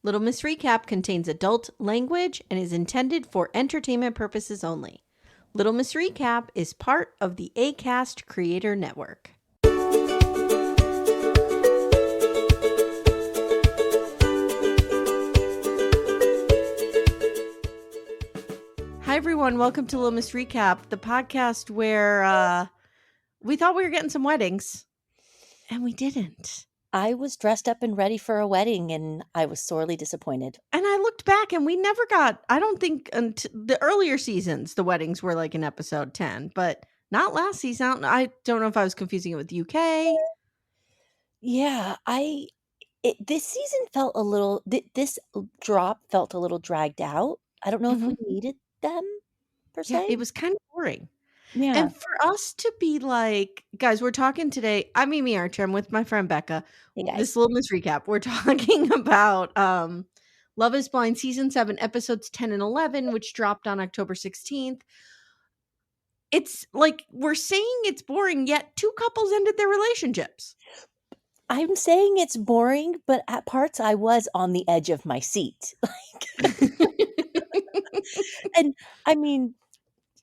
Little Miss Recap contains adult language and is intended for entertainment purposes only. Little Miss Recap is part of the Acast Creator Network. Hi, everyone. Welcome to Little Miss Recap, the podcast where we thought we were getting some weddings, and we didn't. I was dressed up and ready for a wedding, and I was sorely disappointed. And I looked back, and we never got, I don't think, until the earlier seasons, the weddings were like in episode 10, but not last season. I don't know if I was confusing it with UK. Yeah, this season felt a little, this drop felt a little dragged out. I don't know if we needed them, per Yeah, se. it was kind of boring. Yeah. And for us to be like, guys, we're talking today. I'm Amye Archer. I'm with my friend Becca. Hey, guys. This Little Miss Recap. We're talking about Love is Blind Season 7, episodes 10 and 11, which dropped on October 16th. It's like we're saying it's boring, yet two couples ended their relationships. I'm saying it's boring, but at parts I was on the edge of my seat. And I mean,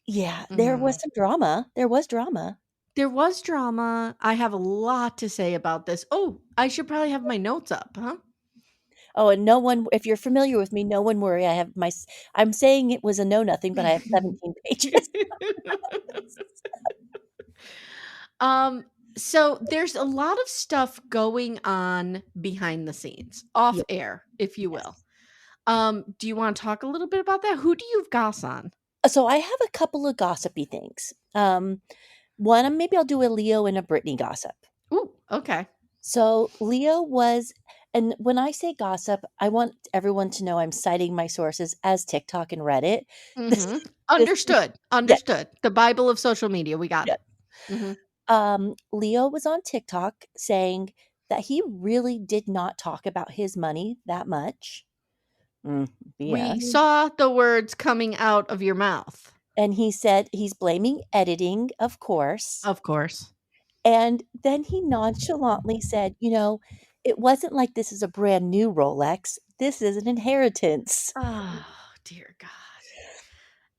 yeah, there was some drama. There was drama. There was drama. I have a lot to say about this. Oh, I should probably have my notes up, huh? Oh, and no one, if you're familiar with me, no one worry. I'm saying it was a know nothing, but I have 17 pages. So there's a lot of stuff going on behind the scenes, off Yep. air, if you will. Do you want to talk a little bit about that? Who do you have goss on? So I have a couple of gossipy things. One, maybe I'll do a Leo and a Brittany gossip. Ooh, okay. So Leo was, and when I say gossip, I want everyone to know I'm citing my sources as TikTok and Reddit. Understood. Yes. The Bible of social media. We got it. Leo was on TikTok saying that he really did not talk about his money that much. We saw the words coming out of your mouth. And he said he's blaming editing, of course. Of course. And then he nonchalantly said, it wasn't like this is a brand new Rolex. This is an inheritance. Oh, dear God.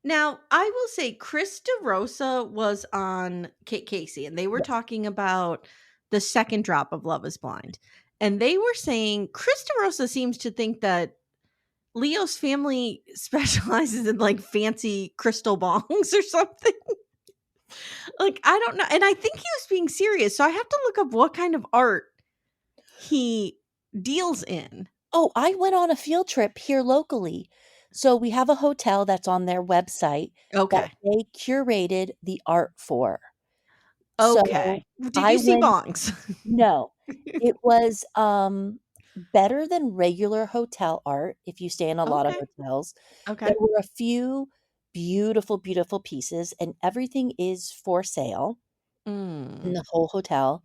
Now, I will say Chris DeRosa was on Kate Casey, and they were talking about the second drop of Love is Blind. And they were saying Chris DeRosa seems to think that Leo's family specializes in like fancy crystal bongs or something. Like, I don't know. And I think he was being serious. So I have to look up what kind of art he deals in. Oh, I went on a field trip here locally. So we have a hotel that's on their website that they curated the art for. Okay. So did you see bongs? No. It was better than regular hotel art if you stay in a lot of hotels. Okay. There were a few beautiful, beautiful pieces, and everything is for sale in the whole hotel.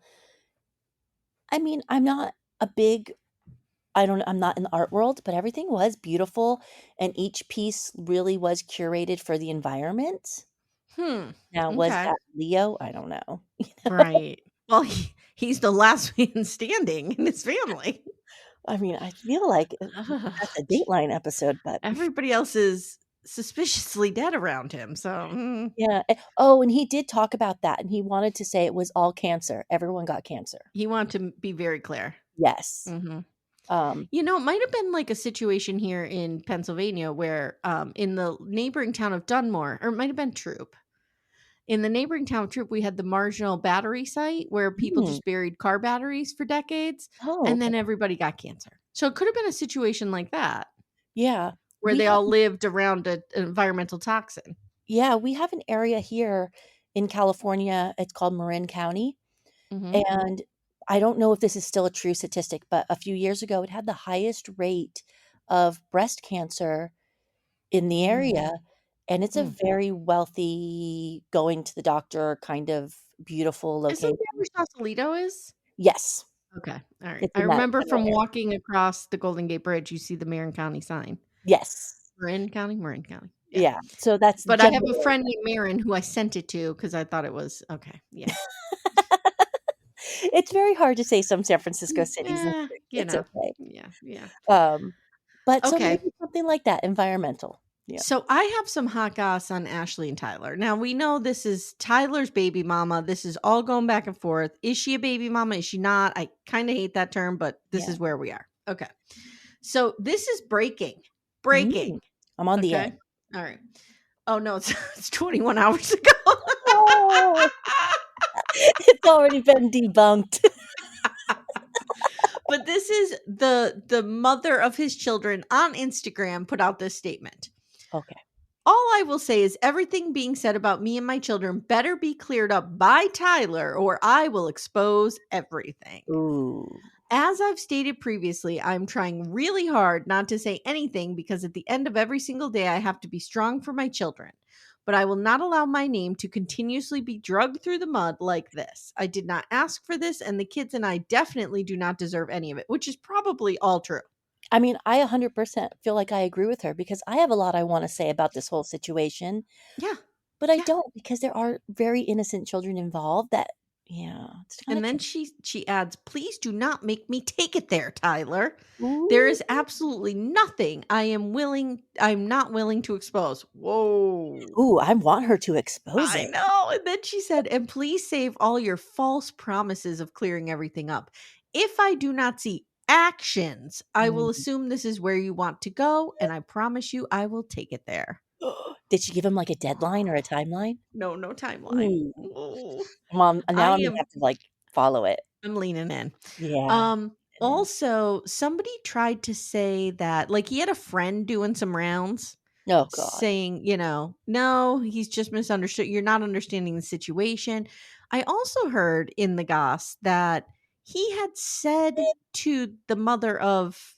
I mean, I'm not I'm not in the art world, but everything was beautiful, and each piece really was curated for the environment. Now, was that Leo? I don't know. Right. Well, he's the last man standing in his family. I mean, I feel like that's a Dateline episode, but everybody else is suspiciously dead around him. So yeah. Oh, and he did talk about that, and he wanted to say it was all cancer. Everyone got cancer. He wanted to be very clear. Yes. It might have been like a situation here in Pennsylvania where in the neighboring town of Dunmore, or it might have been Troop. In the neighboring town of Troop, we had the marginal battery site where people just buried car batteries for decades, and then everybody got cancer. So it could have been a situation like that. Yeah. Where they all lived around an environmental toxin. Yeah, we have an area here in California. It's called Marin County. And I don't know if this is still a true statistic, but a few years ago, it had the highest rate of breast cancer in the area. And it's a very wealthy, going to the doctor kind of beautiful location. Isn't that where Sausalito is? Yes. Okay. All right. I remember from walking across the Golden Gate Bridge, you see the Marin County sign. Yes. Marin County. Yeah. So that's. But I have a friend named Marin who I sent it to because I thought it was okay. Yeah. It's very hard to say some San Francisco cities. It's okay. Yeah. But so Okay. maybe something like that, environmental. Yeah. So I have some hot goss on Ashley and Tyler. Now we know this is Tyler's baby mama. This is all going back and forth. Is she a baby mama? Is she not? I kind of hate that term, but this Yeah. is where we are. Okay. So this is breaking. Breaking. Mm. I'm on the Okay. edge. All right. Oh no, it's it's 21 hours ago. Oh, it's already been debunked. But this is the mother of his children on Instagram put out this statement. Okay. All I will say is everything being said about me and my children better be cleared up by Tyler or I will expose everything. Ooh. As I've stated previously, I'm trying really hard not to say anything because at the end of every single day, I have to be strong for my children. But I will not allow my name to continuously be dragged through the mud like this. I did not ask for this, and the kids and I definitely do not deserve any of it, which is probably all true. I mean, I 100% feel like I agree with her because I have a lot I wanna say about this whole situation, Yeah, but I yeah. don't because there are very innocent children involved that yeah, it's kinda And then tricky. she adds, "Please do not make me take it there, Tyler. There Ooh. is absolutely nothing I'm not willing to expose." Whoa. Ooh, I want her to expose I it. know. And then she said, "And please save all your false promises of clearing everything up. If I do not see actions, I will Mm. assume this is where you want to go, and I promise you I will take it there." Did she give him, like, a deadline or a timeline? No, no timeline. Ooh. Ooh. Well, I now I'm gonna am have to, like, follow it. I'm leaning in. Yeah. And Also, somebody tried to say that like he had a friend doing some rounds oh god. saying, no, he's just misunderstood. You're not understanding the situation. I also heard in the goss that he had said to the mother of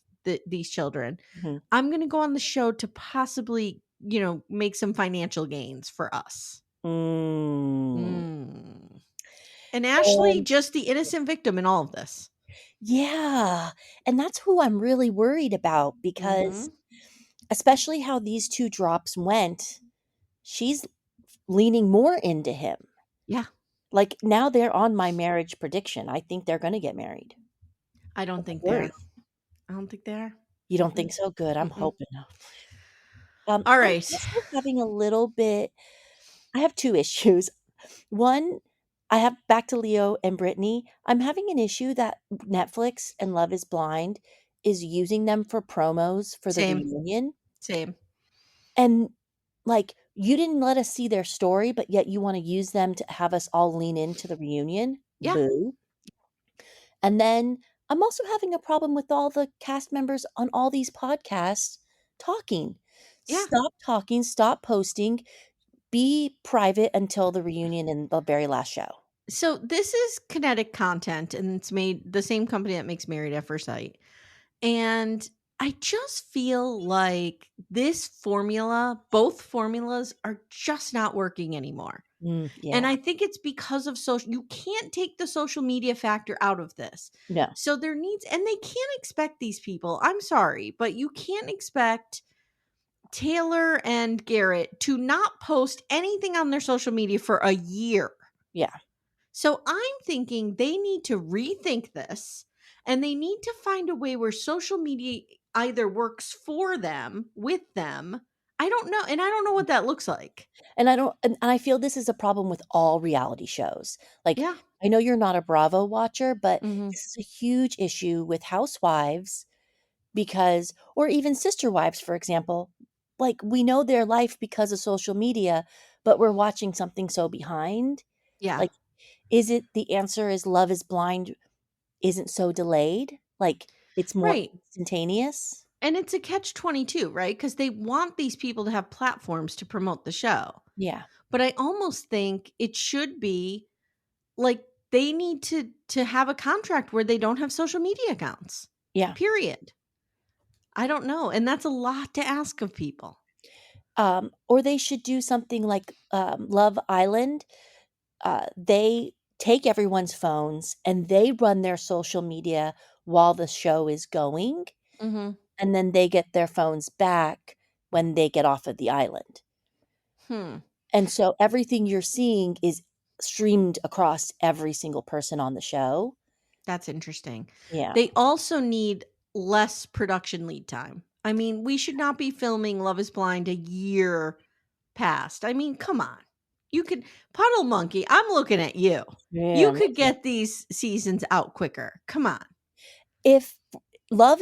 these children, Mhm. I'm going to go on the show to possibly, make some financial gains for us. Mm. Mm. And Ashley, And just the innocent victim in all of this. yeah, and that's who I'm really worried about because Mhm. especially how these 2 drops went, she's leaning more into him. Yeah. Like, now they're on my marriage prediction. I think they're gonna get married. I don't I'm think they worried. are. I don't think they are. You don't Mm-mm. think so? Good, I'm Mm-mm. hoping not. All I'm right. also having a little bit I have 2 issues. One, I have back to Leo and Brittany, I'm having an issue that Netflix and Love is Blind is using them for promos for the Same. reunion, Same. and, like, you didn't let us see their story, but yet you wanna use them to have us all lean into the reunion? Yeah. Boo. And then I'm also having a problem with all the cast members on all these podcasts talking. Yeah. Stop talking, stop posting, be private until the reunion and the very last show. So this is kinetic content and it's made the same company that makes Married at First Sight. And I just feel like this formula, both formulas are just not working anymore. And Yeah. I think it's because of social you can't take the social media factor out of this. No. So there needs and they can't expect these people. I'm sorry, but you can't expect Taylor and Garrett to not post anything on their social media for a year. Yeah. So I'm thinking they need to rethink this and they need to find a way where social media either works for them, with them. I don't know. And I don't know what that looks like. And I don't and I feel this is a problem with all reality shows. Like, Yeah. I know you're not a Bravo watcher, but Hmm. this is a huge issue with housewives because or even sister wives, for example. Like, we know their life because of social media, but we're watching something so behind. Yeah. Like, is it the answer is Love is Blind isn't so delayed? Like, it's more Right. instantaneous? And it's a catch 22, right? Because they want these people to have platforms to promote the show. Yeah. But I almost think it should be like they need to have a contract where they don't have social media accounts. Yeah. Period. I don't know, and that's a lot to ask of people. Or they should do something like, Love Island. They take everyone's phones and they run their social media while the show is going, Mhm. and then they get their phones back when they get off of the island. Hmm, And so everything you're seeing is streamed across every single person on the show. that's interesting. Yeah. They also need less production lead time. I mean, we should not be filming Love is Blind a year past. I mean, come on. You could Puddle Monkey, I'm looking at you. You Man, could get these seasons out quicker. Come on. if Love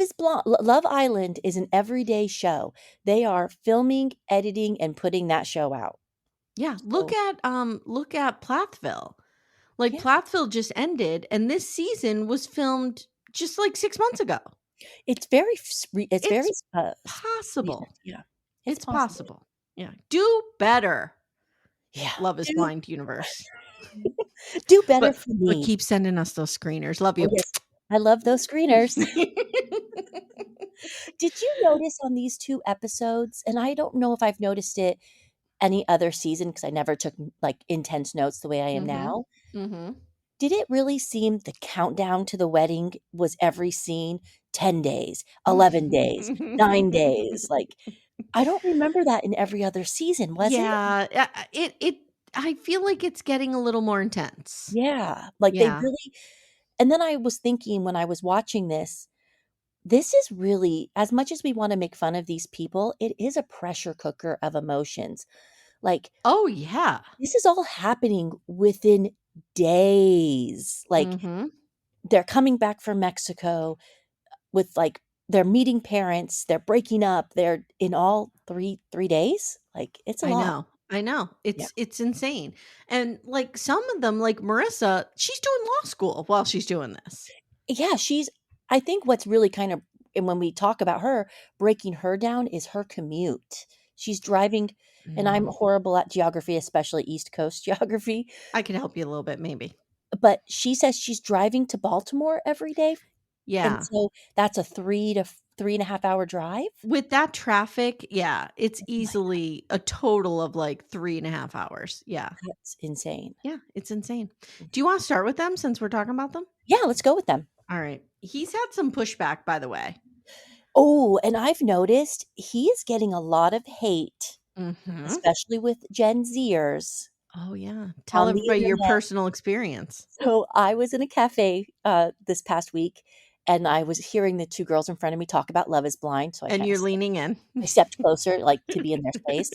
Island is an everyday show, they are filming, editing, and putting that show out. Yeah, So, look at Plathville. Like yeah, Plathville just ended and this season was filmed just like 6 months ago. it's very, It's recent, possible. yeah. It's It's possible. possible. Yeah. Do better, Yeah. Love is Do Blind universe. do better But for me. keep sending us those screeners. Love Oh, you. yes. I love those screeners. Did you notice on these 2 episodes, and I don't know if I've noticed it any other season because I never took, like, intense notes the way I am Mhm. now. Mhm. Did it really seem the countdown to the wedding was every scene 10 days, 11 days, 9 days? Like, I don't remember that in every other season, was it? Yeah, it I feel like it's getting a little more intense. Yeah, like, they Yeah. really and then I was thinking when I was watching this is really as much as we wanna make fun of these people, it is a pressure cooker of emotions. Like, Oh, yeah. this is all happening within days. Like, Mhm. they're coming back from Mexico with, like they're meeting parents, they're breaking up, they're in all 3 days? Like, it's a I lot. know. I know. Yeah. It's insane. And, like, some of them, like Marissa, she's doing law school while she's doing this. Yeah, I think what's really kind of and when we talk about her, breaking her down is her commute. She's driving and I'm Mm. horrible at geography, especially East Coast geography, I could help you a little bit, maybe. but she says she's driving to Baltimore every day, and Yeah. so that's a 3 to 3.5 hour drive? With that traffic, yeah, it's Oh my easily a total of, like, 3.5 hours. Yeah. that's insane. Yeah, it's insane. Do you wanna start with them since we're talking about them? Yeah, let's go with them. Alright. He's had some pushback, by the way. Oh, and I've noticed he is getting a lot of hate, Mhm. especially with Gen Zers Oh, yeah. Tell on the everybody your internet. personal experience. So, I was in a cafe, this past week, and I was hearing the 2 girls in front of me talk about Love is Blind, so And you're leaning in. I stepped closer, like, to be in their space,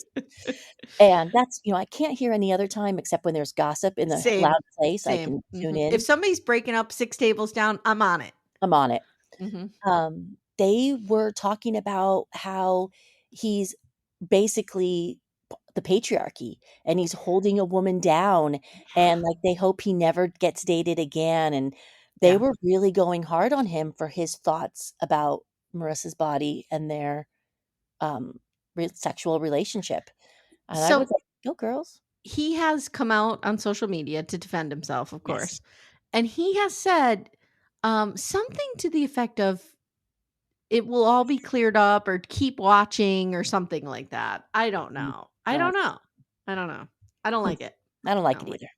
and that's I can't hear any other time except when there's gossip in a Same, loud place, I same. can tune Mhm. If in. somebody's breaking up 6 tables down, I'm on it. I'm on it. Mhm. They were talking about how he's basically the patriarchy and he's holding a woman down Yeah. and, like, they hope he never gets dated again, and they Yeah. were really going hard on him for his thoughts about Marissa's body and their, um, sexual relationship, and I was So, like, "Go girls." he has come out on social media to defend himself, of Yes. course, and he has said, something to the effect of, "It will all be cleared up," or "Keep watching," or something like that. I don't Mm, know. I no, don't know. I don't know. I don't mm, like it. I don't I like don't it like either.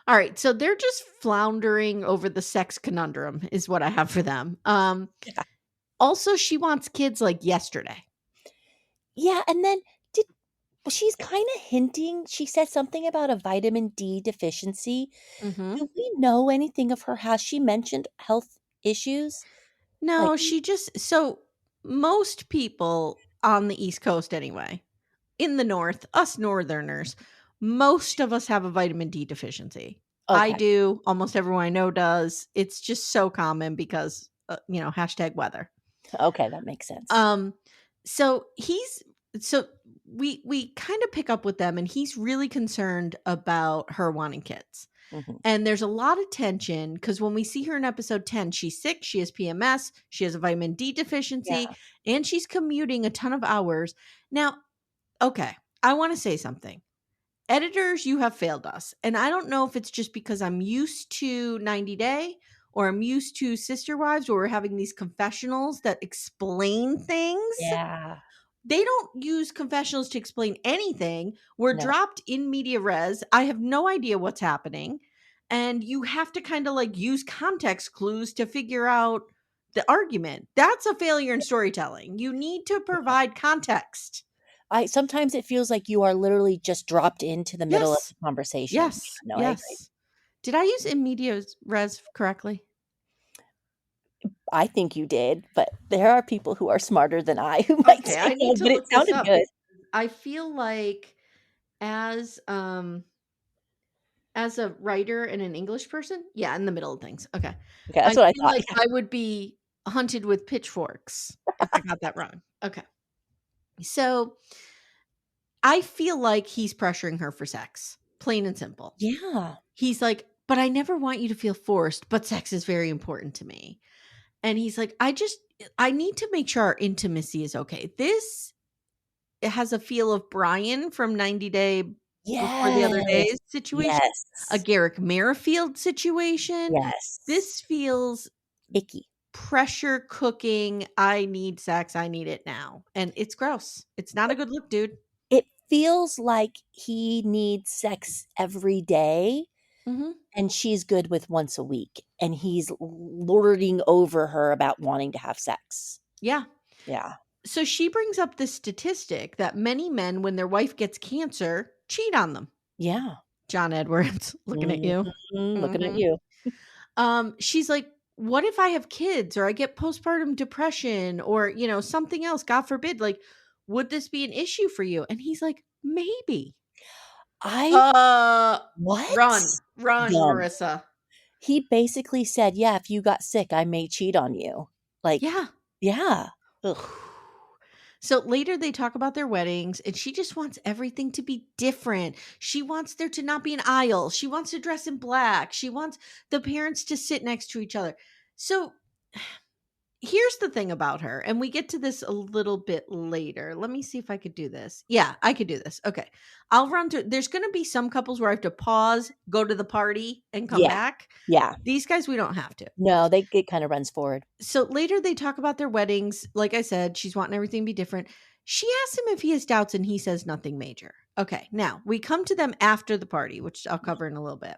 Alright, so they're just floundering over the sex conundrum is what I have for them. Yeah. Also, she wants kids, like, yesterday. Yeah, and then did well, she's kinda hinting she said something about a vitamin D deficiency. Mhm. Do we know anything of her? Has she mentioned health issues? Like No, she just so most people on the East Coast anyway, in the North, us Northerners, most of us have a vitamin D deficiency. I okay, do, almost everyone I know does. It's just so common because, hashtag weather. okay, that makes sense. Um, so he's so we kind of pick up with them and he's really concerned about her wanting kids. Mhm. And there's a lot of tension because when we see her in episode 10, she's sick, she has PMS, she has a vitamin D deficiency, Yeah, and she's commuting a ton of hours. Now, okay, I want to say something. Editors, you have failed us. And I don't know if it's just because I'm used to 90 Day or I'm used to Sister Wives where we're having these confessionals that explain things. yeah, They don't use confessionals to explain anything. We're no. dropped in media res. I have no idea what's happening. And you have to kind of like use context clues to figure out the argument. That's a failure in storytelling. You need to provide context. I sometimes it feels like you are literally just dropped into the middle of Yes. the conversation. Yes. Yeah, no, I agree. Yes. Did I use in media res correctly? I think you did, but there are people who are smarter than I who might Okay, say I need no, to but it look this sounded up good. because I feel like as, as a writer and an English person, yeah, in the middle of things. Okay. Okay, I that's what I feel thought. like I would be hunted with pitchforks if I got that wrong. Okay. So, I feel like he's pressuring her for sex, plain and simple. Yeah. He's like, "But I never want you to feel forced, but sex is very important to me." And he's like, I need to make sure our intimacy is okay." This it has a feel of Brian from 90 Day Before the Other Yes. Days situation, a Yes. Garrick Merrifield situation. Yes. This feels Icky. pressure cooking, I need sex, I need it now, and it's gross. It's not a good look, dude. It feels like he needs sex every day, Mhm. and she's good with once a week, and he's lording over her about wanting to have sex. Yeah. Yeah. So she brings up this statistic that many men, when their wife gets cancer, cheat on them. Yeah. John Edwards, looking at you. Mhm, looking at Mhm. you. She's like, "What if I have kids or I get postpartum depression or, something else, God forbid, like, would this be an issue for you?" And he's like, "Maybe." I Uh, what? run, Dumb. Marissa. He basically said, "Yeah, if you got sick, I may cheat on you." Like, Yeah. yeah. Ugh. So later they talk about their weddings and she just wants everything to be different. She wants there to not be an aisle. She wants to dress in black. She wants the parents to sit next to each other. So here's the thing about her, and we get to this a little bit later. Let me see if I could do this. Yeah, I could do this. Okay. I'll run through. There's going to be some couples where I have to pause, go to the party, and come Yeah, back. yeah. These guys, we don't have to. No, they it kinda runs forward. So later they talk about their weddings. Like I said, she's wanting everything to be different. She asks him if he has doubts, and he says nothing major. Okay. Now we come to them after the party, which I'll cover in a little bit.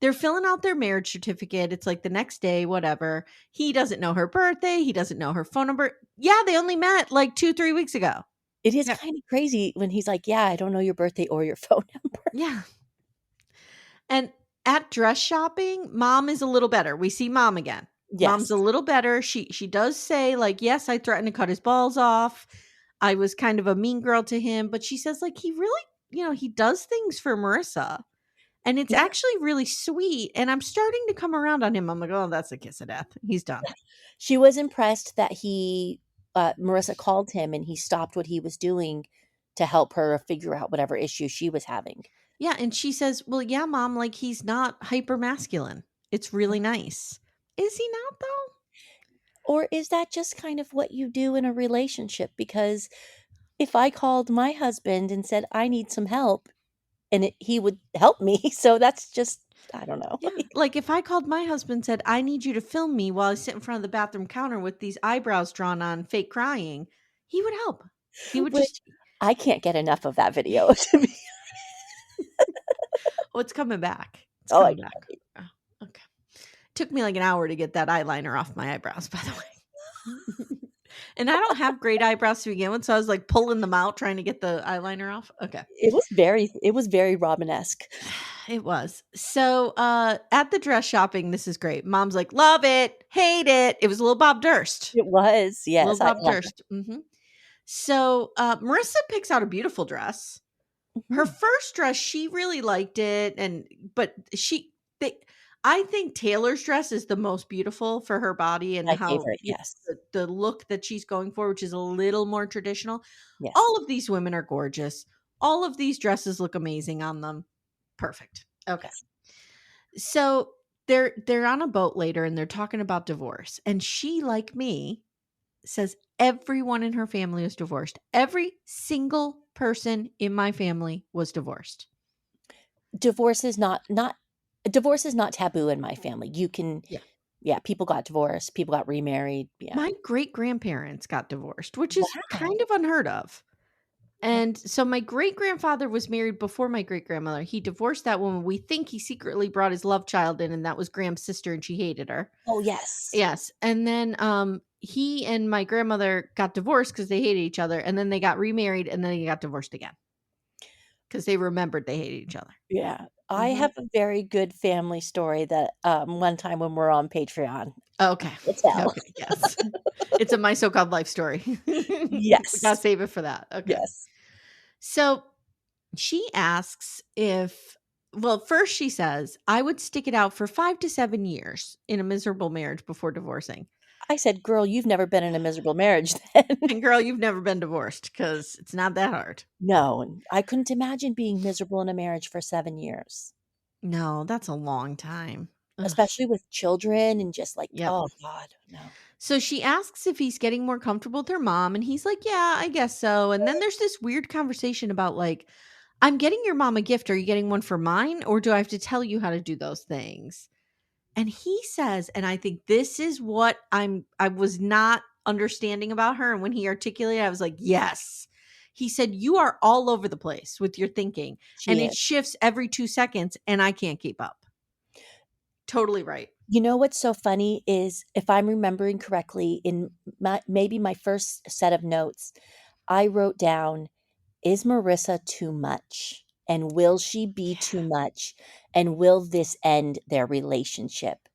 They're filling out their marriage certificate. It's like the next day, whatever. He doesn't know her birthday. He doesn't know her phone number. Yeah, they only met like 2, 3 weeks ago. It is Yeah. kinda crazy when he's like, "Yeah, I don't know your birthday or your phone number." Yeah. And at dress shopping, mom is a little better. We see mom again. Mom's a Yes. little better. She does say like, "Yes, I threatened to cut his balls off. I was kind of a mean girl to him," but she says like he really, he does things for Marissa. And it's Yeah. actually really sweet, and I'm starting to come around on him. I'm like, "Oh, that's a kiss of death. He's done." She was impressed that Marissa called him and he stopped what he was doing to help her figure out whatever issue she was having. Yeah, and she says, "Well, yeah, mom, like he's not hyper masculine. It's really nice." Is he not though? Or is that just kind of what you do in a relationship? Because if I called my husband and said, "I need some help," and he would help me, so that's just I don't know. Yeah. Like if I called my husband and said, "I need you to film me while I sit in front of the bathroom counter with these eyebrows drawn on, fake crying," he would help. He would just Which I can't get enough of that video to be Oh, it's coming back. It's oh, I coming can't back. wait. Oh, okay. Took me like an hour to get that eyeliner off my eyebrows, by the way. And I don't have great eyebrows to begin with, so I was like pulling them out trying to get the eyeliner off. Okay. It was very Robin-esque. It was. So at the dress shopping, this is great. Mom's like, "Love it, hate it." It was a little Bob Durst. It was, Little yes, I Bob love that. Durst. So Marissa picks out a beautiful dress. Her Mhm. first dress, she really liked it, but they I think Taylor's dress is the most beautiful for her body and My how favorite, yes. the look that she's going for, which is a little more traditional. Yes. All of these women are gorgeous. All of these dresses look amazing on them. Perfect. Okay. Yes. So they're on a boat later and they're talking about divorce. And she, like me, says everyone in her family was divorced. Every single person in my family was divorced. Divorce is not taboo in my family. You can Yeah. yeah, people got divorced, people got remarried, yeah. My great-grandparents got divorced, which is Wow. kind of unheard of. Oh And so my great-grandfather was married before my great-grandmother. He divorced that woman. We think he secretly brought his love child in, and that was Graham's sister, and she hated her. oh, yes. Yes. And then he and my grandmother got divorced because they hated each other, and then they got remarried, and then they got divorced again. because they remembered they hated each other. Yeah. I Mhm. have a very good family story that, one time when we're on Patreon, Okay. will tell. Okay, yes. It's a My So-Called Life story. We gotta Yes. save it for that. Okay. Yes. So, she asks if well, first she says, "I would stick it out for 5 to 7 years in a miserable marriage before divorcing." I said, "Girl, you've never been in a miserable marriage then." And girl, you've never been divorced because it's not that hard. No, I couldn't imagine being miserable in a marriage for 7 years, No, that's a long time. Ugh. especially with children and just like, Yep. oh god, no. So she asks if he's getting more comfortable with her mom, and he's like, "Yeah, I guess so." And then there's this weird conversation about like, "I'm getting your mom a gift. Are you getting one for mine, or do I have to tell you how to do those things?" And he says, and I think this is what I was not understanding about her, and when he articulated, I was like, "Yes." He said, "You are all over the place with your thinking, and She it is. shifts every 2 seconds, and I can't keep up." Totally right. You know what's so funny is, if I'm remembering correctly, in my first set of notes, I wrote down, "Is Marissa too much? And will she be too Yeah. much? And will this end their relationship?"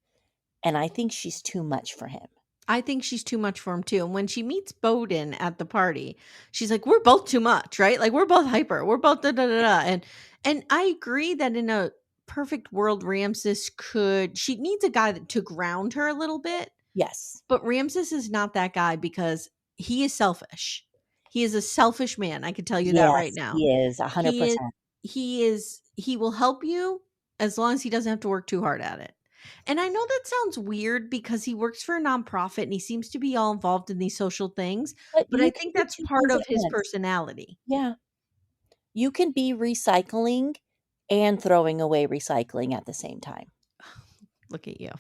And I think she's too much for him. I think she's too much for him too. And when she meets Bowden at the party, she's like, "We're both too much, right? Like we're both hyper. We're both da da da da." And I agree that in a perfect world, Ramses could. She needs a guy to ground her a little bit, Yes. but Ramses is not that guy because he is selfish. He is a selfish man. I can tell you that right Yes, now. he is He is 100%. he will help you as long as he doesn't have to work too hard at it. And I know that sounds weird because he works for a nonprofit and he seems to be all involved in these social things, But but I you can think do that's 2 part things of at his once. personality. Yeah. You can be recycling and throwing away recycling at the same time. Look at you.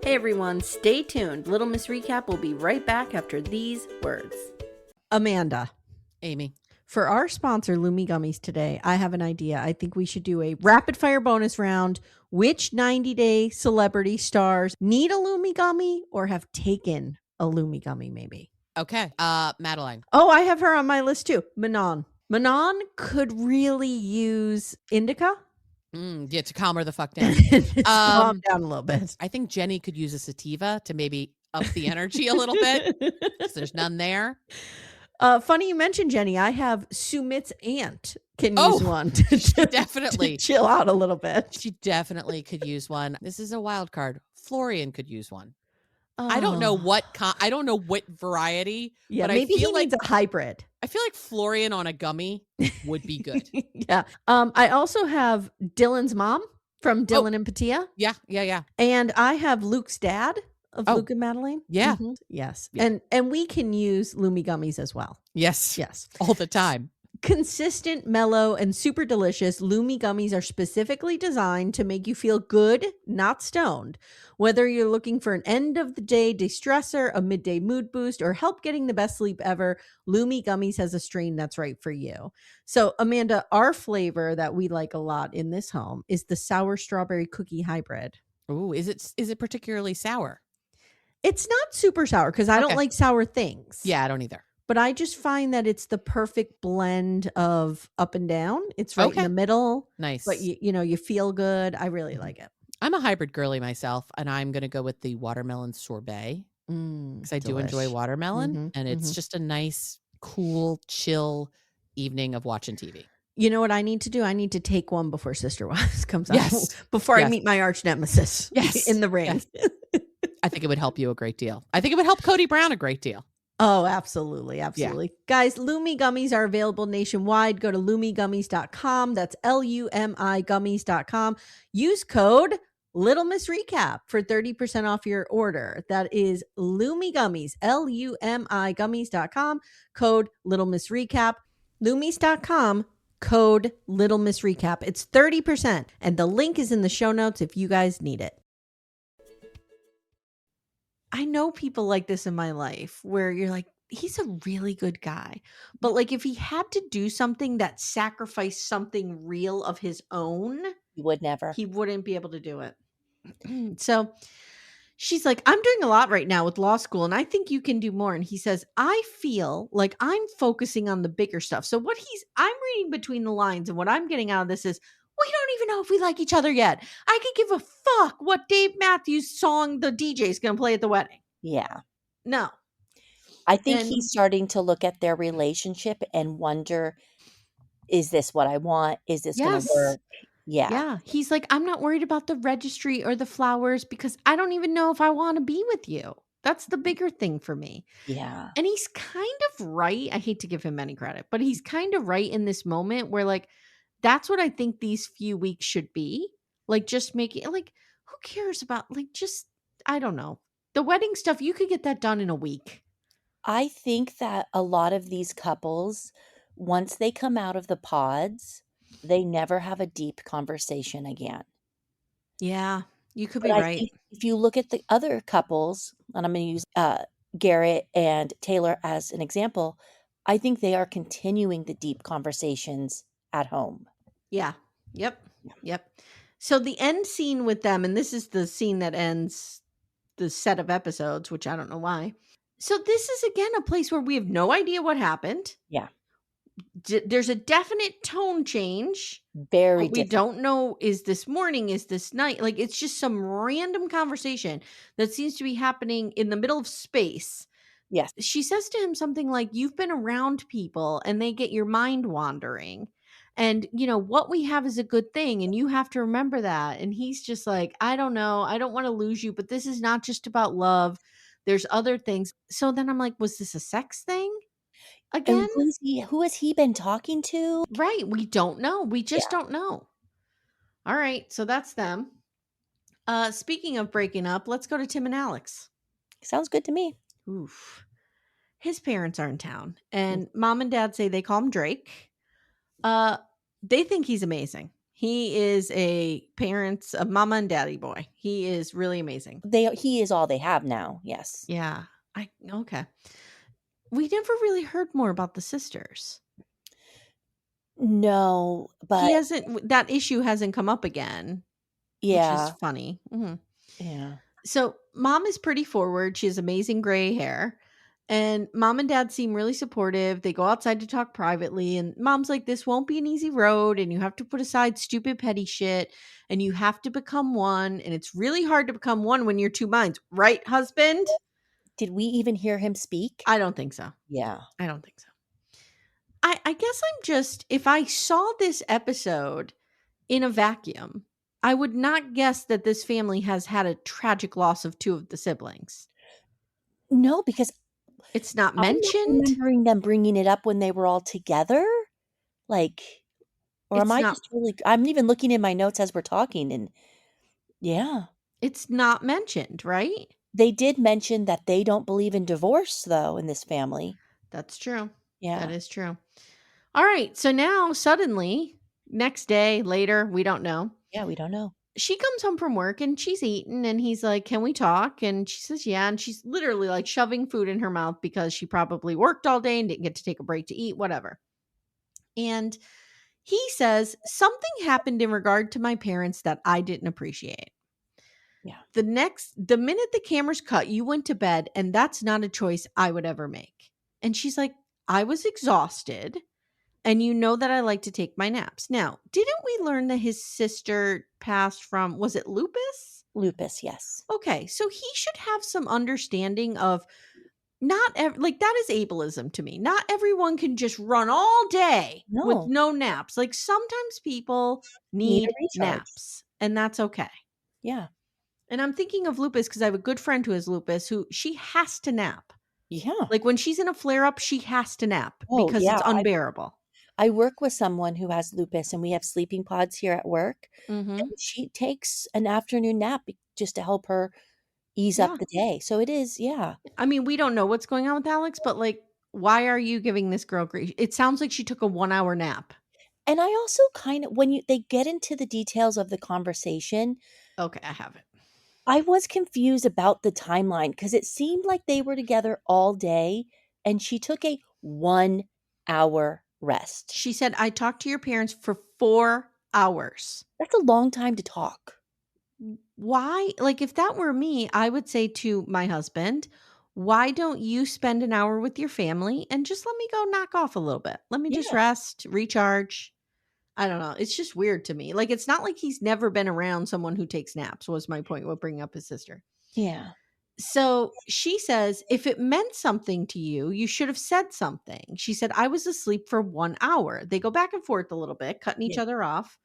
Hey everyone, stay tuned. Little Miss Recap will be right back after these words. Amanda, Amy. for our sponsor, Lumi Gummies today, I have an idea. I think we should do a rapid fire bonus round. Which 90-day celebrity stars need a Lumi Gummy or have taken a Lumi Gummy, maybe? Okay. Madeline. Oh, I have her on my list too. Manon. Manon could really use indica. Yeah, to calm her the fuck down. Just calm down a little bit. I think Jenny could use a sativa to maybe up the energy a little bit because there's none there. Funny you mentioned Jenny. I have Sumit's aunt can use one Definitely. to chill out a little bit. She definitely could use one. This is a wild card. Florian could use one. Oh. I don't know what I don't know what variety. Yeah, but maybe I feel he like needs a hybrid. I feel like Florian on a gummy would be good. Yeah. I also have Dylan's mom from Dylan and Patia. Yeah. And I have Luke's dad of Oh, Luke and Madeline. Yeah. Mhm. Yes. Yeah. And we can use Lumi gummies as well. Yes. Yes. All the time. Consistent, mellow, and super delicious, Lumi gummies are specifically designed to make you feel good, not stoned. Whether you're looking for an end of the day de-stressor, a midday mood boost, or help getting the best sleep ever, Lumi gummies has a strain that's right for you. So, Amanda, our flavor that we like a lot in this home is the sour strawberry cookie hybrid. Ooh, is it particularly sour? It's not super sour because I don't Okay. like sour things. Yeah, I don't either. But I just find that it's the perfect blend of up and down. It's right in the middle. Nice. But you feel good. I really like it. I'm a hybrid girly myself, and I'm going to go with the watermelon sorbet because I do enjoy watermelon, and it's just a nice, cool, chill evening of watching TV. You know what I need to do? I need to take one before Sister Wives comes out. Yes. Before I meet my arch nemesis. Yes. In the ring. Yes. I think it would help you a great deal. I think it would help Cody Brown a great deal. Oh, absolutely. Absolutely. Yeah. Guys, Lumi gummies are available nationwide. Go to lumigummies.com. That's LUMI gummies.com. Use code Little Miss Recap for 30% off your order. That is Lumi Gummies, LUMI gummies.com. Code Little Miss Recap. Lumis.com. Code Little Miss Recap. It's 30%. And the link is in the show notes if you guys need it. I know people like this in my life where you're like, he's a really good guy. But like if he had to do something that sacrificed something real of his own, He would never. He wouldn't be able to do it. So she's like, "I'm doing a lot right now with law school, and I think you can do more." And he says, "I feel like I'm focusing on the bigger stuff." So I'm reading between the lines, and what I'm getting out of this is, we don't even know if we like each other yet. I could give a fuck what Dave Matthews song the DJ is going to play at the wedding. Yeah. No. I think And he's starting to look at their relationship and wonder, "Is this what I want? Is this gonna yes. work?" Yeah. Yeah. He's like, "I'm not worried about the registry or the flowers because I don't even know if I want to be with you. That's the bigger thing for me." Yeah. And he's kind of right. I hate to give him any credit, but he's kind of right in this moment where, like, that's what I think these few weeks should be. Like, just making, like, who cares about, like, just, I don't know. The wedding stuff, you could get that done in a week. I think that a lot of these couples, once they come out of the pods, they never have a deep conversation again. Yeah, you could But be I right. think if you look at the other couples, and I'm gonna use, Garrett and Taylor as an example, I think they are continuing the deep conversations at home. Yeah. Yep. Yeah. Yep. So the end scene with them, and this is the scene that ends the set of episodes, which I don't know why. So this is again a place where we have no idea what happened. Yeah. There's a definite tone change, Very but we different. don't know, is this morning, is this night? Like, it's just some random conversation that seems to be happening in the middle of space. Yes. She says to him something like, "You've been around people and they get your mind wandering. And, what we have is a good thing. And you have to remember that." And he's just like, "I don't know. I don't want to lose you, but this is not just about love. There's other things." So then I'm like, was this a sex thing And again? who has he been talking to? Right. We don't know. We just Yeah. don't know. All right. So that's them. Speaking of breaking up, let's go to Tim and Alex. Sounds good to me. Oof. His parents are in town, Mm. and mom and dad say they call him Drake. Uh, they think he's amazing. He is a mama and daddy boy. He is really amazing. He is all they have now, yes. Yeah. Okay. We never really heard more about the sisters. No, but That issue hasn't come up again, which is yeah, funny. Mhm. yeah. So mom is pretty forward. She has amazing gray hair. And mom and dad seem really supportive. They go outside to talk privately. And mom's like, "This won't be an easy road. And you have to put aside stupid, petty shit. And you have to become one. And it's really hard to become one when you're two minds." Right, husband? Did we even hear him speak? I don't think so. Yeah. I don't think so. I guess if I saw this episode in a vacuum, I would not guess that this family has had a tragic loss of two of the siblings. No, because It's not I'm not mentioned. remembering them bringing it up when they were all together, like, or am It's I not just really I'm even looking in my notes as we're talking, and yeah. it's not mentioned, right? They did mention that they don't believe in divorce, though, in this family. That's true. That Yeah. is true. All right. So now suddenly, next day, later, we don't know. Yeah, we don't know. She comes home from work and she's eaten, and he's like, "Can we talk?" And she says, "Yeah." And she's literally like shoving food in her mouth because she probably worked all day and didn't get to take a break to eat, whatever. And he says, "Something happened in regard to my parents that I didn't appreciate. Yeah. The minute the cameras cut, you went to bed, and that's not a choice I would ever make." And she's like, "I was exhausted. And you know that I like to take my naps." Now, didn't we learn that his sister passed from, was it lupus? Lupus, yes. Okay, so he should have some understanding of, like, that is ableism to me. Not everyone can just run all day with No, no naps. Like, sometimes people need a need recharge. naps, and that's okay. Yeah. And I'm thinking of lupus because I have a good friend who has lupus who she has to nap. Yeah. Like, when she's in a flare up, she has to nap Oh, because yeah. it's unbearable. I work with someone who has lupus, and we have sleeping pods here at work, Mhm. and she takes an afternoon nap just to help her ease up Yeah. the day. So it is, yeah. I mean, we don't know what's going on with Alex, but, like, why are you giving this girl grief? It sounds like she took a 1-hour nap. And I also kind of when they get into the details of the conversation, Okay, I have it. I was confused about the timeline because it seemed like they were together all day, and she took a 1-hour rest. She said, "I talked to your parents for 4 hours." That's a long time to talk. why, like, if that were me, I would say to my husband, why don't you spend an hour with your family and just let me go knock off a little bit? Let me just Yeah. rest, recharge. I don't know. It's just weird to me. Like, it's not like he's never been around someone who takes naps, was my point with bringing up his sister. Yeah. So she says, if it meant something to you, you should have said something. She said, I was asleep for 1 hour. They go back and forth a little bit, cutting each Yeah. other off.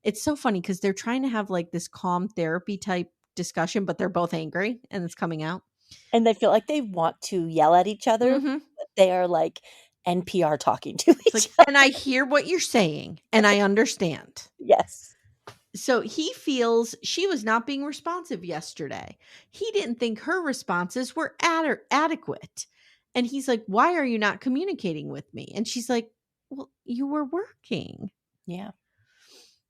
It's so funny because they're trying to have like this calm therapy type discussion, but they're both angry and it's coming out. And they feel like they want to yell at each other, Mm-hmm. but they are like NPR talking to It's each like, other. and I hear what you're saying and I understand. Yes. So he feels she was not being responsive yesterday. He didn't think her responses were adequate. And he's like, why are you not communicating with me? And she's like, well, you were working. Yeah.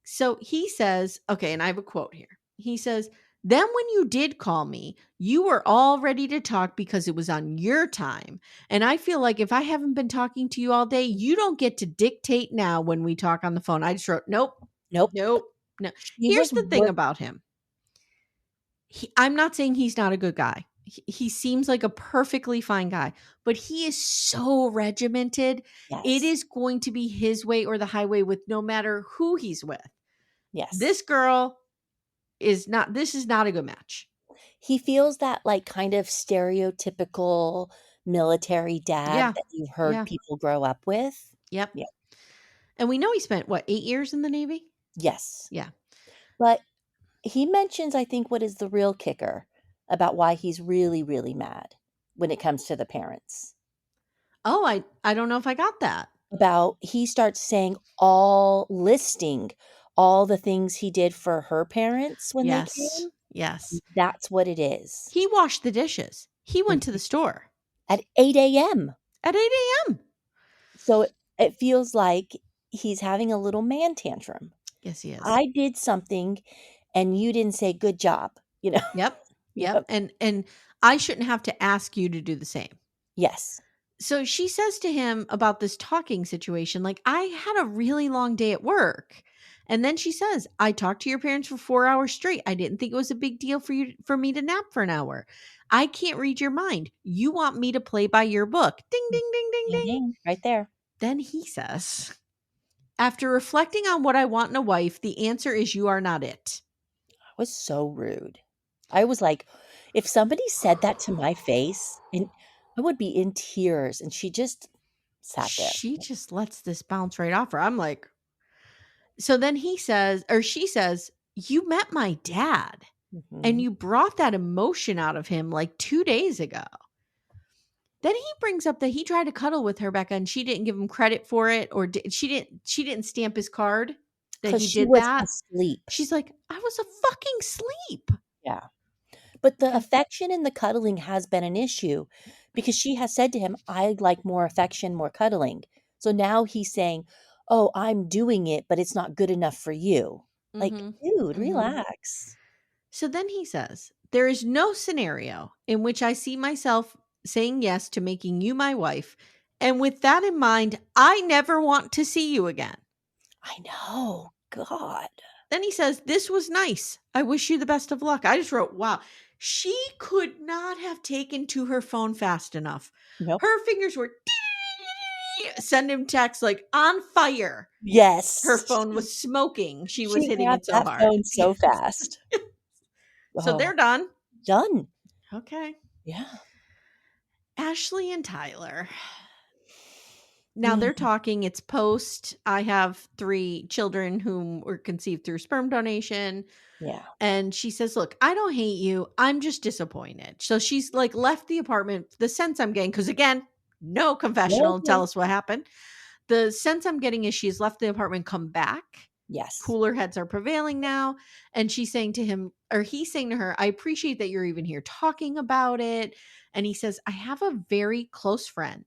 So he says, okay, and I have a quote here. He says, then when you did call me, you were all ready to talk because it was on your time. And I feel like if I haven't been talking to you all day, you don't get to dictate now when we talk on the phone. I just wrote, nope, Nope. nope, no. She Here's was the thing work about him. I'm not saying he's not a good guy. He seems like a perfectly fine guy, but he is so regimented. It Yes. is going to be his way or the highway with no matter who he's with. Yes. This girl this is not a good match. He feels that, like, kind of stereotypical military dad Yeah. that you've heard Yeah. people grow up with. Yep. Yeah. And we know he spent what, 8 years in the Navy? Yes. Yeah. But he mentions, I think, what is the real kicker about why he's really, really mad when it comes to the parents. Oh, I don't know if I got that. About he starts saying listing all the things he did for her parents when they Yes. came. Yes. That's what it is. He washed the dishes. He went to the Mhm. store At 8 AM. at 8 a.m. So it feels like he's having a little man tantrum. Yes, he is. I did something and you didn't say good job, you know? Yep. Yep. Yep. And I shouldn't have to ask you to do the same. Yes. So she says to him about this talking situation, like, I had a really long day at work. And then she says, I talked to your parents for 4 hours straight. I didn't think it was a big deal for me to nap for an hour. I can't read your mind. You want me to play by your book. Ding, ding, ding, ding, Ding, ding. ding, right there. Then he says, after reflecting on what I want in a wife, the answer is you are not it. That was so rude. I was like, if somebody said that to my face, and I would be in tears, and she just sat there. She just lets this bounce right off her. I'm like, so then he says, or she says, you met my dad and Mhm. you brought that emotion out of him like 2 days ago. Then he brings up that he tried to cuddle with her, Becca, and she didn't give him credit for it, or she didn't stamp his card that 'Cause he she did was that. asleep. She's like, I was a fucking sleep. Yeah. But the Okay. affection and the cuddling has been an issue because she has said to him, "I'd like more affection, more cuddling." So now he's saying, "Oh, I'm doing it, but it's not good enough for you." Like, Mm-hmm. dude, Mm-hmm. relax. So then he says, there is no scenario in which I see myself saying yes to making you my wife. And with that in mind, I never want to see you again. I know. God. Then he says, this was nice. I wish you the best of luck. I just wrote, wow. She could not have taken to her phone fast enough. Nope. Her fingers were send him texts like on fire. Her Yes. phone was smoking. She was She hitting grabbed it so that hard. phone so fast. So Oh, they're done. done. Okay. Yeah. Ashley and Tyler. Now Mm, they're talking. It's post. I have 3 children whom were conceived through sperm donation. yeah. And she says, look, I don't hate you. I'm just disappointed. So she's like left the apartment. The sense I'm getting, because again, no confessional. Tell Okay. us what happened. The sense I'm getting is she's left the apartment, come back. Yes. Cooler heads are prevailing now. And she's saying to him, or he's saying to her, I appreciate that you're even here talking about it. And he says, I have a very close friend,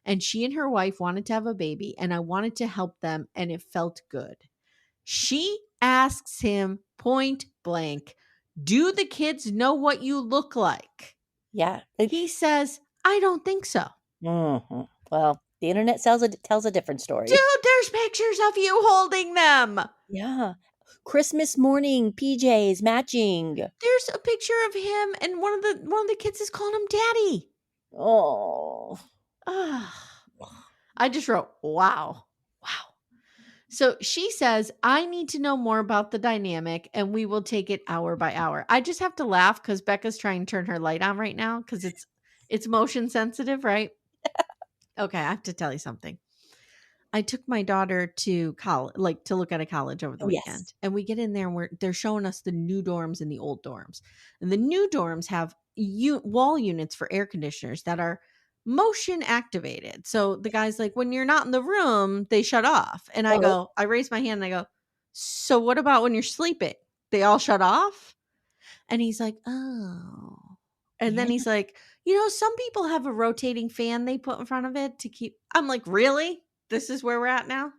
and she and her wife wanted to have a baby, and I wanted to help them, and it felt good. She asks him point blank, do the kids know what you look like? Yeah. He says, I don't think so. Mhm. Well, the internet tells a different Dude, story. there's pictures of you holding them. Yeah. Christmas morning PJs matching. There's a picture of him, and one of the kids is calling him daddy. Oh. I just wrote, wow. So she says, I need to know more about the dynamic, and we will take it hour by hour. I just have to laugh because Becca's trying to turn her light on right now because it's motion sensitive, right? Okay, I have to tell you something. I took my daughter to college, like to look at a college over the weekend. Yes. And we get in there and they're showing us the new dorms and the old dorms. And the new dorms have wall units for air conditioners that are motion activated. So the guy's like, when you're not in the room, they shut off. And I raise my hand and I go, so what about when you're sleeping? They all shut off? And he's like, oh. And then he's like, some people have a rotating fan they put in front of it to keep. I'm like, really? This is where we're at now?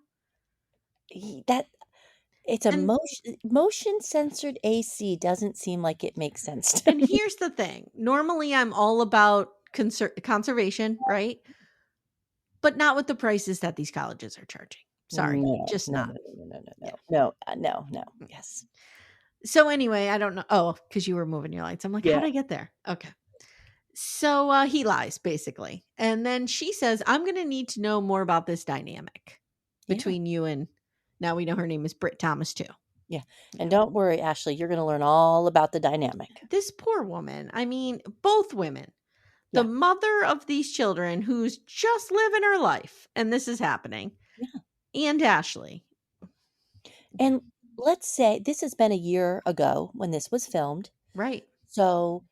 It's a motion censored AC doesn't seem like it makes sense to me. Here's the thing. Normally I'm all about conservation, right? But not with the prices that these colleges are charging. Sorry. No, just no, not. no. Yes. So anyway, I don't know. Oh, because you were moving your lights. I'm like, how'd I get there? Okay. So he lies, basically. And then she says, I'm going to need to know more about this dynamic between you and, now we know her name is Britt Thomas too. Yeah. And don't worry, Ashley, you're going to learn all about the dynamic. This poor woman. I mean, both women. The mother of these children who's just living her life. And this is happening. Yeah. And Ashley. And let's say this has been a year ago when this was filmed. Right. So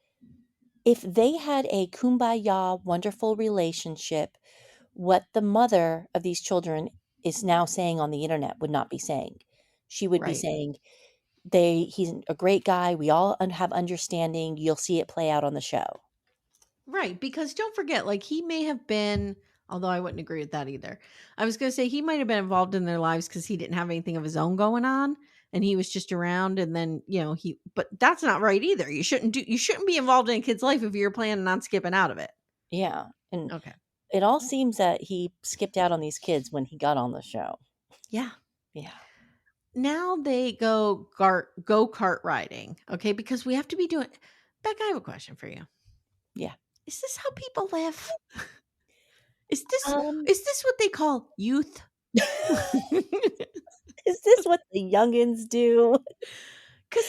if they had a kumbaya, wonderful relationship, what the mother of these children is now saying on the internet would not be saying. She would be saying, he's a great guy. We all have understanding. You'll see it play out on the show. Right. Because don't forget, like he may have been, although I wouldn't agree with that either. I was going to say he might have been involved in their lives because he didn't have anything of his own going on. And he was just around, and then, but that's not right either. You shouldn't be involved in a kid's life if you're planning on skipping out of it. Yeah. And it all seems that he skipped out on these kids when he got on the show. Yeah. Yeah. Now they go kart riding. Okay. Because we have to be doing, Becca, I have a question for you. Yeah. Is this how people live? Is this what they call youth? Is this what the youngins do? Because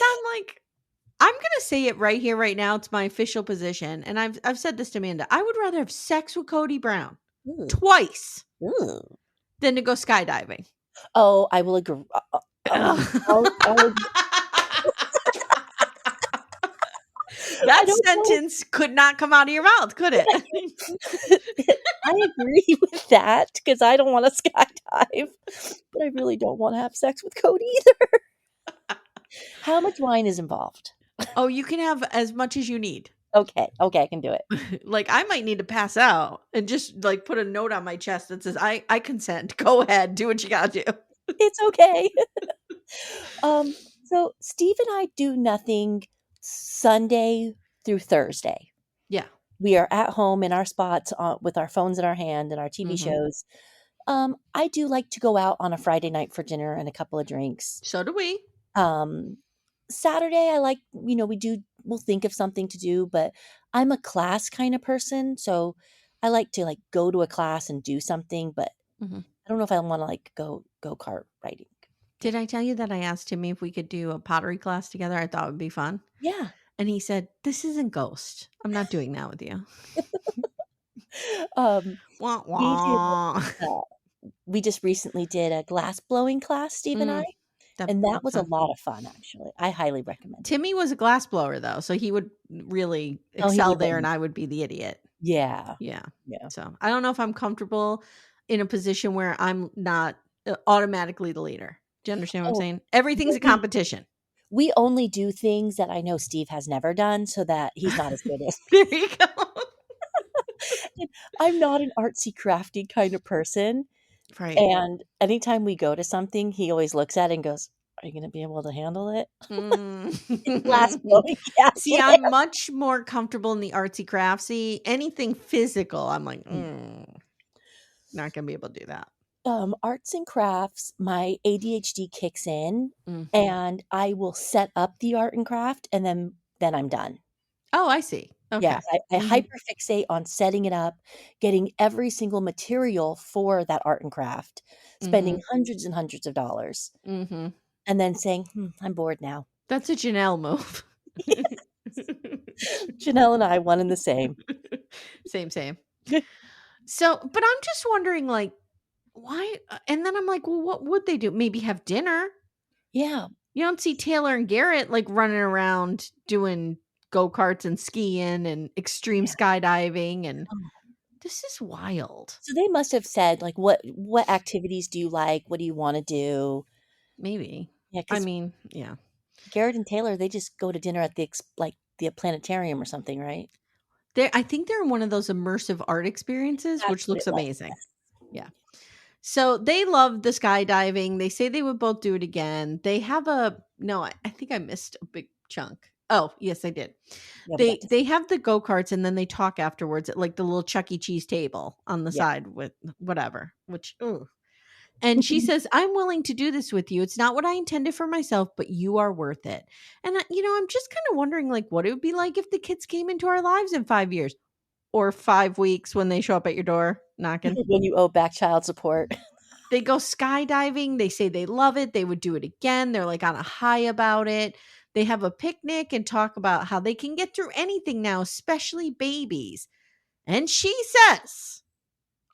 I'm going to say it right here, right now. It's my official position. And I've said this to Amanda. I would rather have sex with Cody Brown twice than to go skydiving. Oh, I will agree. That sentence could not come out of your mouth, could it? I agree with that because I don't want to skydive, but I really don't want to have sex with Cody either. How much wine is involved? Oh, you can have as much as you need. Okay, I can do it. Like I might need to pass out and just like put a note on my chest that says, I consent. Go ahead, do what you gotta do. It's okay. So Steve and I do nothing Sunday through Thursday. Yeah. We are at home in our spots with our phones in our hand and our TV shows. I do like to go out on a Friday night for dinner and a couple of drinks. So do we. Saturday, I like, we'll think of something to do, but I'm a class kind of person. So I like to like go to a class and do something, but I don't know if I want to like go kart riding. Did I tell you that I asked him if we could do a pottery class together? I thought it would be fun. Yeah. And he said, this isn't Ghost. I'm not doing that with you. Wah, wah. We just recently did a glass blowing class, Steve and I. And that was a lot of fun, actually. I highly recommend it. Timmy was a glass blower, though, so he would really excel there, and I would be the idiot. Yeah. So I don't know if I'm comfortable in a position where I'm not automatically the leader. Do you understand what I'm saying? Everything's a competition. We only do things that I know Steve has never done so that he's not as good as me. There you go. I'm not an artsy, crafty kind of person. Right. And anytime we go to something, he always looks at it and goes, are you going to be able to handle it? Glass blowing. See, I'm much more comfortable in the artsy craftsy. Anything physical, I'm like, not going to be able to do that. Arts and crafts, my ADHD kicks in, Mm. and I will set up the art and craft, and then I'm done. Oh, I see. Yeah, Okay. I Mhm. hyperfixate on setting it up, getting every single material for that art and craft, spending Mhm. hundreds and hundreds of dollars, Mhm. and then saying, I'm bored now." That's a Janelle move. Janelle and I, one and the same. Same, same. So, but I'm just wondering, like, why? And then I'm like, well, what would they do? Maybe have dinner. Yeah. You don't see Taylor and Garrett like running around doing go karts and skiing and extreme Yeah. skydiving, and Oh. this is wild. So they must have said, like, "What activities do you like? What do you wanna do?" Maybe. Yeah, I because mean, yeah. Garrett and Taylor, they just go to dinner at the planetarium or something, right? I think they're in one of those immersive art experiences, That's which what it looks was, amazing. yes. Yeah. So they love the skydiving. They say they would both do it again. They have a no, I think I missed a big chunk. Oh, yes, I did. Yeah, we got They to they have the go-karts and then they talk afterwards at like the little Chuck E. Cheese table on the yeah. side with whatever, which ugh. And she says, "I'm willing to do this with you. It's not what I intended for myself, but you are worth it." And I'm just kind of wondering like what it would be like if the kids came into our lives in 5 years or 5 weeks when they show up at your door knocking. When you owe back child support. They go skydiving, they say they love it, they would do it again, they're, like, on a high about it. They have a picnic and talk about how they can get through anything now, especially babies. And she says,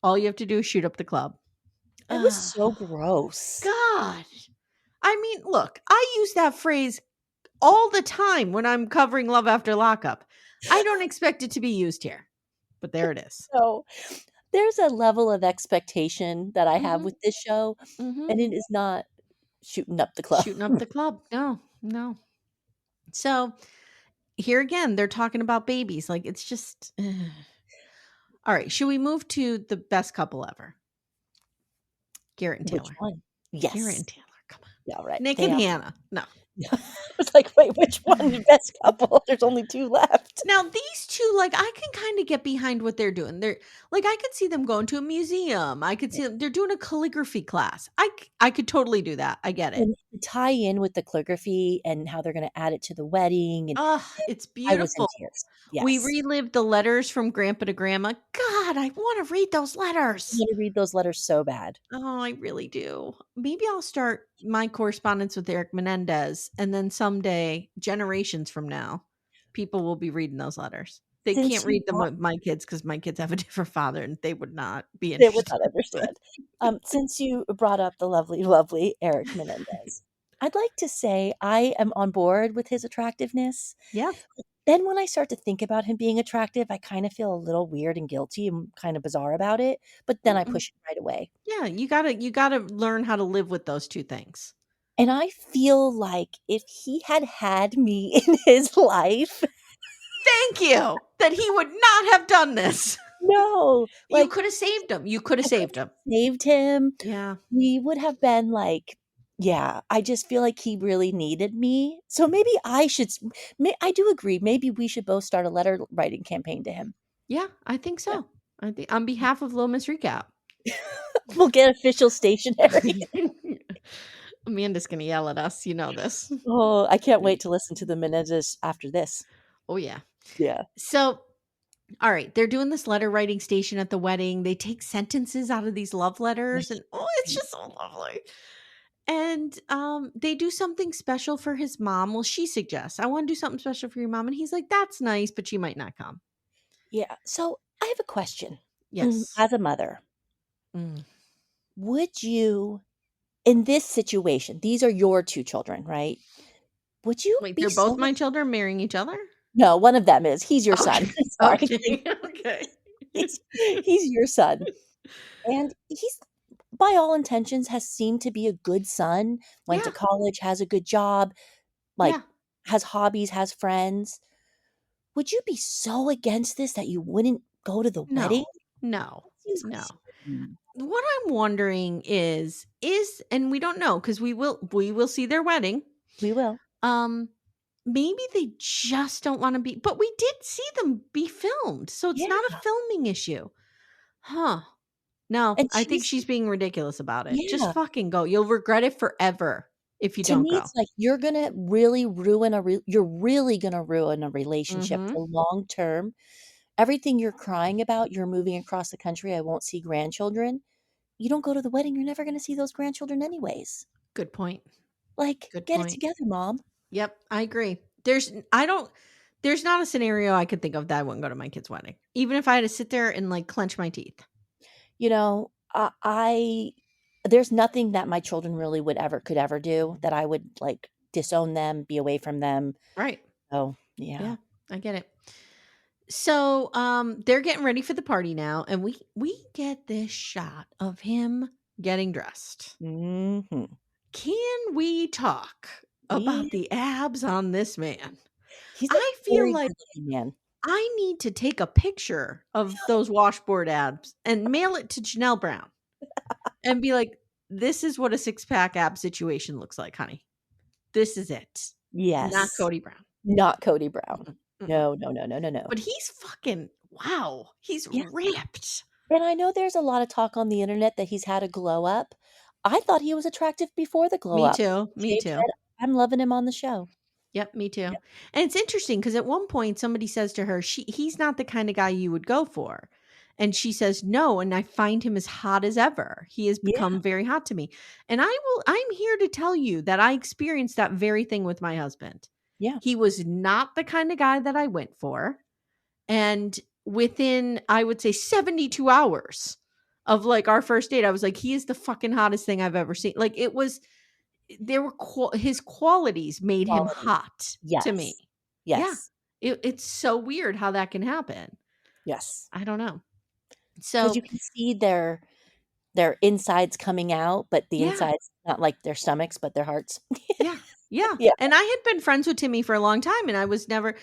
all you have to do is shoot up the club. It was Oh, so gross. God. I mean, look, I use that phrase all the time when I'm covering Love After Lockup. I don't expect it to be used here, but there it is. So, there's a level of expectation that I have Mhm, with this show, mhm. and it is not shooting up the club. Shooting up the club. No, no. So here again, they're talking about babies. Like it's just all right. Should we move to the best couple ever? Garrett and Which Taylor. one? Garrett Yes. and Taylor. Come on. Yeah, right. Nick They and are. Hannah. No. I was like, "Wait, which one? The best couple? There's only 2 left." Now these two, like I can kind of get behind what they're doing. They're like I could see them going to a museum. I could see them. They're doing a calligraphy class. I could totally do that. I get it. And to tie in with the calligraphy and how they're gonna add it to the wedding, and Oh, it's I was in beautiful. tears. We Yes. relived the letters from grandpa to grandma. God, I want to read those I letters. wanna read those letters so bad. Oh, I really do. Maybe I'll start my correspondence with Eric Menendez, and then someday, generations from now, people will be reading those letters. They Since can't you read them brought with my kids because my kids have a different father, and they would not be They would interested. not But understand. Since you brought up the lovely, lovely Eric Menendez, I'd like to say I am on board with his attractiveness. yeah, Then when I start to think about him being attractive, I kinda feel a little weird and guilty and kinda bizarre about it, but then I mm-mm. push it right away. Yeah, you gotta learn how to live with those two things. And I feel like if he had had me in his life. Thank you that he would not have done this. No, You like, could have saved him. You could have I could saved him. have saved him. Yeah. We would have been like, yeah, I just feel like he really needed me. So maybe I should I do agree, maybe we should both start a letter writing campaign to him. Yeah, I think Yeah. so. I think on behalf of Little Miss Recap. We'll get official stationery. Amanda's gonna yell at us, you know this. Oh, I can't wait to listen to the Menendez after this. Oh, yeah. Yeah. So, all right, they're doing this letter writing station at the wedding. They take sentences out of these love letters, and oh, it's just so lovely. And they do something special for his mom. Well, she suggests, "I want to do something special for your mom," and he's like, "That's nice, but she might not come." Yeah. So I have a question. Yes. As a mother, Mm. would you, in this situation, these are your 2 children, right? Would you Wait, be they're both so my children marrying each other? No, one of them is. He's your son. Okay. Sorry. Okay. Okay. He's your son. And he's, by all intentions, has seemed to be a good son, went to Yeah. college, has a good job, like, Yeah. has hobbies, has friends. Would you be so against this that you wouldn't go to the wedding? No. No. Seems No. crazy. What I'm wondering is and we don't know because we will see their wedding. We will. Um maybe they just don't want to be, but we did see them be filmed. So it's not a Yeah. filming issue. Huh. No, And I think she's she's being ridiculous about it. Just yeah. fucking go. You'll regret it forever if you To don't me, go. it's like you're gonna really ruin you're really gonna ruin a relationship Mhm. for long term. Everything you're crying about, you're moving across the country, I won't see grandchildren. You don't go to the wedding, you're never gonna see those grandchildren anyways. Good point. Like, Good get it point. together, mom. Yep, I agree. There's not a scenario I could think of that I wouldn't go to my kid's wedding. Even if I had to sit there and, like, clench my teeth. You know, I there's nothing that my children really could ever do that I would, like, disown them, be away from them. Right. Oh, yeah. Yeah, I get it. So, they're getting ready for the party now, and we get this shot of him getting dressed. Mhm. Can we talk Yeah. about the abs on this man? He's a I feel very like good-looking man. I need to take a picture of those washboard abs and mail it to Janelle Brown and be like, "This is what a six-pack ab situation looks like, honey. This is it. Not Yes. Cody Brown." Not Cody Brown. Mm-mm, mm-mm. No, no, no, no, no, no. But he's fucking wow, he's Yeah, ripped. and I know there's a lot of talk on the internet that he's had a glow up. I thought he was attractive before the glow Me up. too, me Shaved too. head, I'm loving him on the show. Yep, me too. Yep. And it's interesting because at one point somebody says to her, he's not the kind of guy you would go for. And she says, "No, and I find him as hot as ever. He has Yeah, become very hot to me." And I'm here to tell you that I experienced that very thing with my husband. yeah, He was not the kind of guy that I went for. And within, I would say, 72 hours of like our first date, I was like, he is the fucking hottest thing I've ever seen. Like it was there were his qualities made him quality. hot to me. Yes. Yeah. Yes. It's so weird how that can happen. Yes. I don't know. 'Cause you So, can see their insides coming out, but the yeah. insides not like their stomachs, but their hearts. Yeah. Yeah. Yeah, And I had been friends with Timmy for a long time and I was never like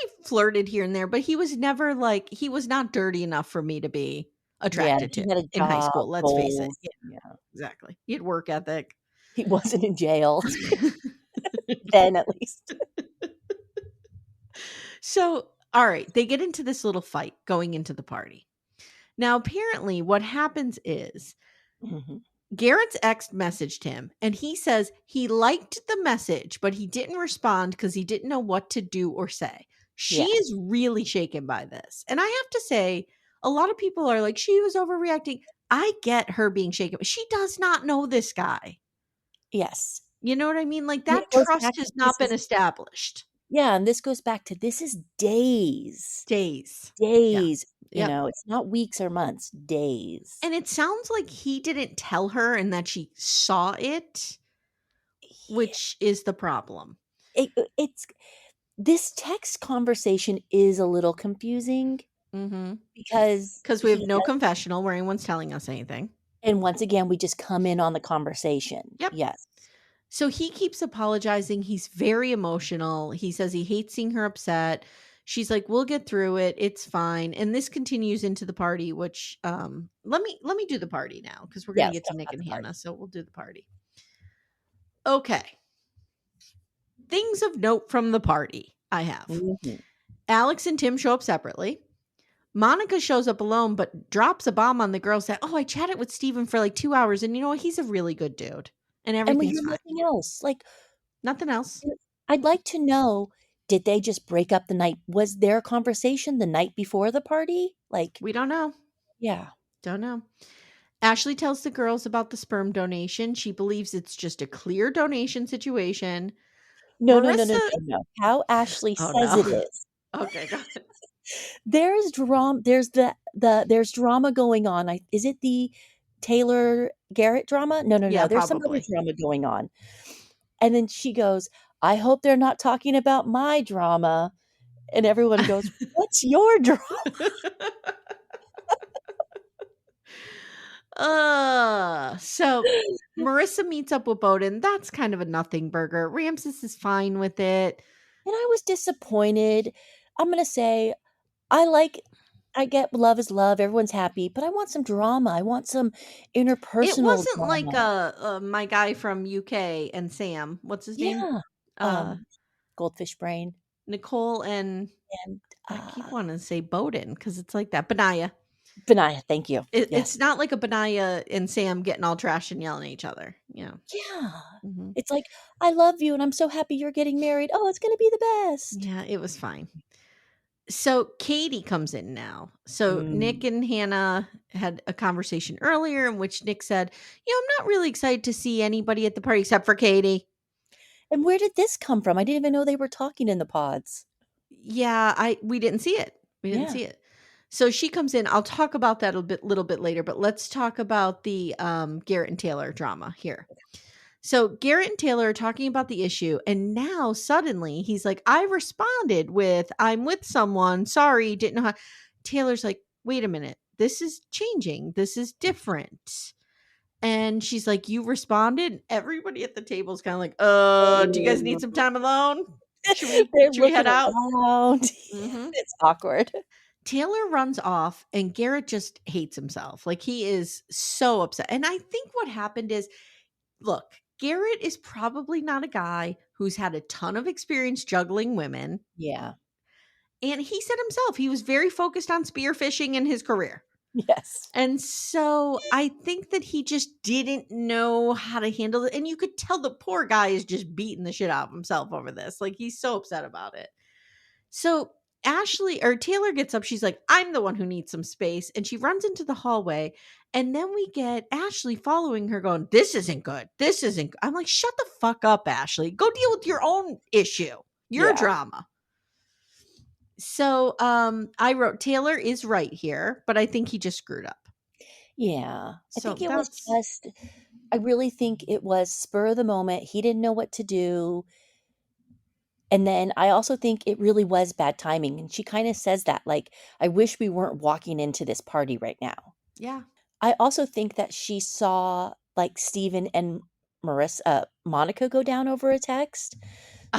we flirted here and there, but he was never like he was not dirty enough for me to be yeah, attracted he to had a in high job, school. Let's face it. goals. Yeah, Yeah. exactly. He had work ethic. He wasn't in jail, then at least. So, all right, they get into this little fight going into the party. Now, apparently, what happens is Mhm. Garrett's ex messaged him and he says he liked the message, but he didn't respond because he didn't know what to do or say. She Yeah. is really shaken by this. And I have to say, a lot of people are like, she was overreacting. I get her being shaken, but she does not know this guy. Yes. You know what I mean? Like And it that goes trust back to has this not been is established. yeah, and this goes back to this is days. Days. Yeah. Days, Yep. it's not weeks or months, days. And it sounds like he didn't tell her and that she saw it, Yeah, which is the problem. it's this text conversation is a little confusing Mhm. because 'Cause we have he no does confessional where anyone's telling us anything. and once again, we just come in on the conversation. Yep. Yes. So he keeps apologizing, he's very emotional, he says he hates seeing her upset. She's like, "We'll get through it, it's fine," and this continues into the party, which, let me do the party now because 'cause we're gonna Yes, get to talk Nick about and the party. Hannah, so we'll do the party. Okay. Things of note from the party I have. Mhm. Alex and Tim show up separately. Monica shows up alone, but drops a bomb on the girls that, "Oh, I chatted with Steven for like 2 hours, and you know what? He's a really good dude, and And we everything's hear fine." nothing else. Like, Nothing else. I'd like to know, did they just break up the night was there a conversation the night before the party? Like We don't know. yeah. Don't know. Ashley tells the girls about the sperm donation. She believes it's just a clear donation situation. No, no, no, no, Marissa no, no. How Ashley Oh, says no. it is. Okay, go ahead. There's drama going on. Is it the Taylor Garrett drama? No, no, Yeah, no, there's some other probably. drama going on. And then she goes, "I hope they're not talking about my drama." And everyone goes, "What's your drama?" So Marissa meets up with Bowden. That's kind of a nothing burger. Ramses is fine with it. And I was disappointed. I'm gonna say, I get love is love, everyone's happy, but I want some drama. I want some It interpersonal wasn't like drama. my guy from UK and Sam. What's his name? Yeah. Uh Goldfish brain Nicole and and, I keep uh wanting to say Bowden because it's like that. Benaya. Benaiah, thank you. It's Yes. not like a Benaiah and Sam getting all trash and yelling at each other. Yeah. Mhm. It's like, "I love you, and I'm so happy you're getting married. Oh, it's gonna be the best." Yeah, it was fine. So Katie comes in now. So Nick Mm. and Hannah had a conversation earlier in which Nick said, I'm not really excited to see anybody at the party except for Katie. And where did this come from? I didn't even know they were talking in the pods. Yeah, we didn't see it. Yeah. So she comes in. I'll talk about that little bit later, but let's talk about the Garrett and Taylor drama here. So Garrett and Taylor are talking about the issue, and now suddenly he's like, I responded with, I'm with someone. Sorry, didn't know how. Taylor's like, wait a minute. This is changing. This is different. And she's like, you responded? Everybody at the table is kind of like, do you guys need some time alone? Should we They're head looking out? around. Mm-hmm. It's awkward. Taylor runs off and Garrett just hates himself. Like he is so upset. And I think what happened is, look, Garrett is probably not a guy who's had a ton of experience juggling women. Yeah. And he said himself, he was very focused on spearfishing in his career. Yes. And so I think that he just didn't know how to handle it. And you could tell the poor guy is just beating the shit out of himself over this. Like he's so upset about it. So Taylor gets up. She's like, I'm the one who needs some space. And she runs into the hallway. And then we get Ashley following her going, this isn't good. This isn't good. I'm like, shut the fuck up, Ashley. Go deal with your own issue, your Yeah. drama. So I wrote Taylor is right here, but I think he just screwed up. Yeah. I So think it was just, I really think it was spur of the moment. He didn't know what to do. And then I also think it really was bad timing. And she kind of says that, like, I wish we weren't walking into this party right now. Yeah. I also think that she saw like Steven and Monica go down over a text.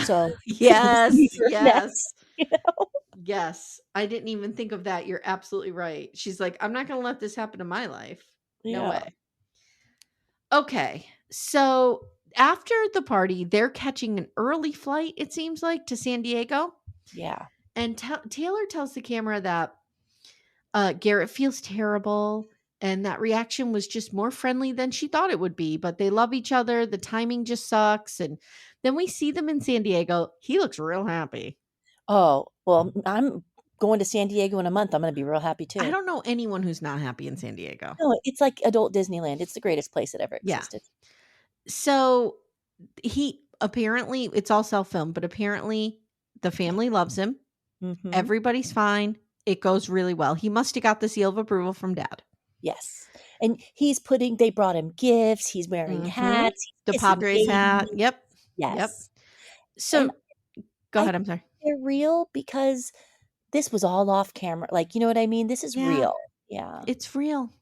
So Yes. next, you know? Yes. I didn't even think of that. You're absolutely right. She's like, I'm not going to let this happen to my life. No Yeah. way. Okay. So after the party, they're catching an early flight, it seems like, to San Diego. Yeah. And Taylor tells the camera that Garrett feels terrible. And that reaction was just more friendly than she thought it would be. But they love each other. The timing just sucks. And then we see them in San Diego. He looks real happy. Oh, well, I'm going to San Diego in a month. I'm going to be real happy I too. don't know anyone who's not happy in San Diego. No, it's like adult Disneyland. It's the greatest place that ever Yeah. existed. So he apparently, it's all self-filmed, but apparently the family loves him. Mhm. Everybody's fine. It goes really well. He must have got the seal of approval from dad. Yes. And they brought him gifts. He's wearing hats. He's The kissing Padres hat. babies. Yep. Yes. So And go I ahead. think I'm sorry. they're real because this was all off camera. Like, you know what I mean? This is Yeah, real. Yeah. it's real.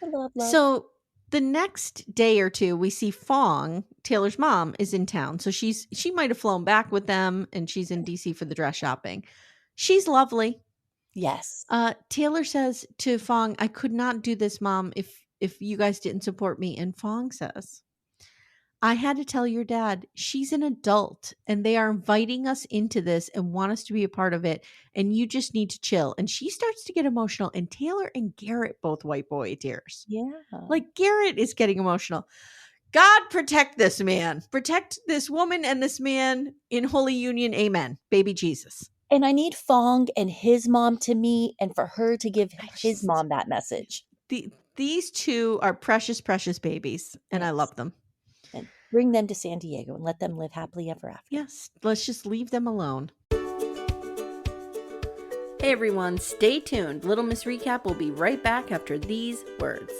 I love. So the next day or two, we see Fong, Taylor's mom, is in town. So she might have flown back with them, and she's in DC for the dress shopping. She's lovely. Yes. Taylor says to Fong, I could not do this, Mom, if you guys didn't support me. And Fong says, I had to tell your dad, she's an adult and they are inviting us into this and want us to be a part of it. And you just need to chill. And she starts to get emotional. And Taylor and Garrett both wipe away tears. Yeah. Like Garrett is getting emotional. God protect this man. Protect this woman and this man in holy union. Amen. Baby Jesus. And I need Fong and his mom to meet and for her to give his mom that message. These two are precious, precious babies, and Yes. I love them. And bring them to San Diego and let them live happily ever after. Yes, let's just leave them alone. Hey everyone, stay tuned. Little Miss Recap will be right back after these words.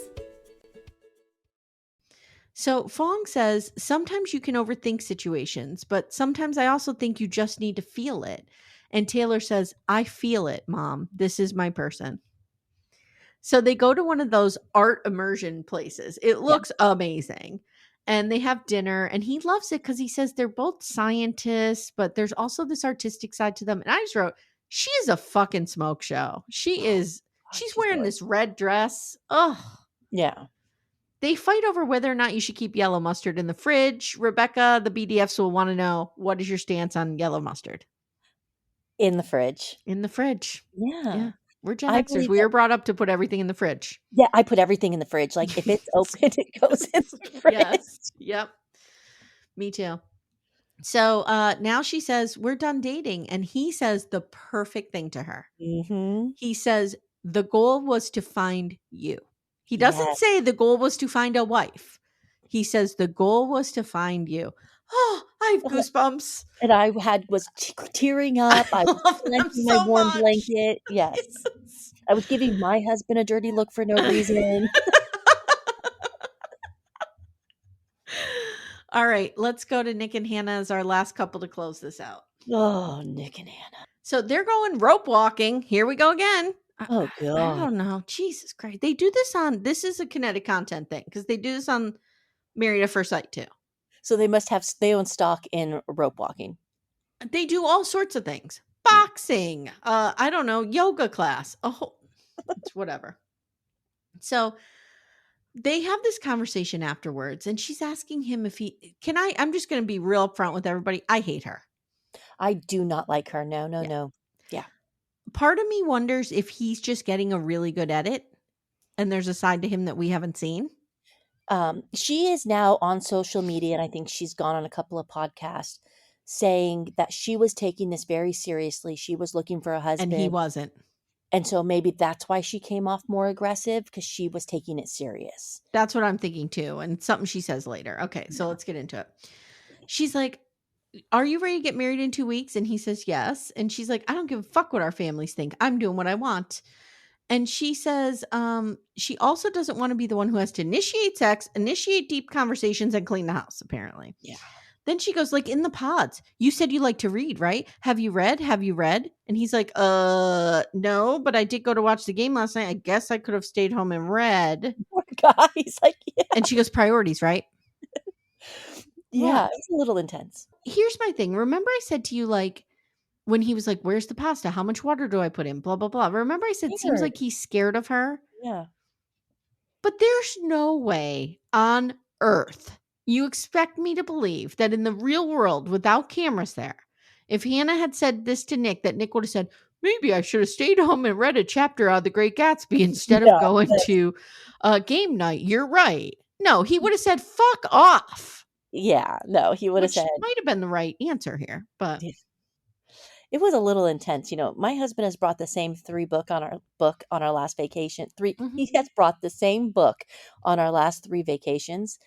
So Fong says, sometimes you can overthink situations, but sometimes I also think you just need to feel it. And Taylor says, I feel it, Mom. This is my person. So they go to one of those art immersion places. It looks amazing. And they have dinner, and he loves it because he says they're both scientists, but there's also this artistic side to them. And I just wrote, she is a fucking smoke show. She's wearing this red dress. Ugh. Yeah. They fight over whether or not you should keep yellow mustard in the fridge. Rebecca, the BDFs will want to know, what is your stance on yellow mustard? In the fridge. In the fridge. Yeah. We're Gen I Xers. believe We that. were brought up to put everything in the fridge. Yeah, I put everything in the fridge. Like, if it's open, it goes in the fridge. Yes. Yep. Me too. So now she says, we're done dating. And he says the perfect thing to her. Mm-hmm. He says, the goal was to find you. He doesn't Yes. say the goal was to find a wife. He says the goal was to find you. Oh, I have goosebumps. And I was tearing up. I was love them clenching my so warm much. blanket. Yes. Jesus. I was giving my husband a dirty look for no reason. All right, let's go to Nick and Hannah as our last couple to close this out. Oh, Nick and Hannah. So they're going rope walking. Here we go again. Oh, I God. don't know. Jesus Christ. They do this is a kinetic content thing because they do this on Married at First Sight too. So they own stock in rope walking. They do all sorts of things. Boxing, I don't know, yoga class. It's whatever. So they have this conversation afterwards, and she's asking him if I'm just going to be real upfront with everybody. I hate her. I do not like her. No, no, Yeah. no. Yeah. Part of me wonders if he's just getting a really good edit and there's a side to him that we haven't seen. She is now on social media, and I think she's gone on a couple of podcasts saying that she was taking this very seriously. She was looking for a husband. And he wasn't. And so maybe that's why she came off more aggressive, because she was taking it serious. That's what I'm thinking too. And something she says later. Okay, so let's get into it. She's like, are you ready to get married in 2 weeks? And he says, yes. And she's like, I don't give a fuck what our families think. I'm doing what I want. And she says, she also doesn't want to be the one who has to initiate sex, initiate deep conversations, and clean the house, apparently. Yeah. Then she goes, like, in the pods, you said you like to read, right? Have you read? Have you read? And he's like, no, but I did go to watch the game last night. I guess I could have stayed home and read. Poor guy. He's like, yeah. And she goes, priorities, right? Yeah, it's a little intense. Here's my thing. Remember I said to you, like, when he was like, where's the pasta? How much water do I put in? Blah, blah, blah. Remember I said, seems like he's scared of her? Yeah. But there's no way on earth you expect me to believe that in the real world, without cameras there, if Hannah had said this to Nick, that Nick would have said, maybe I should have stayed home and read a chapter of The Great Gatsby instead of going to game night. You're right. No, he would have said, fuck off. Yeah, no, he would have said. Might have been the right answer here, but it was a little intense. You know, my husband has brought the same book on our last vacation. He has brought the same book on our last 3 vacations.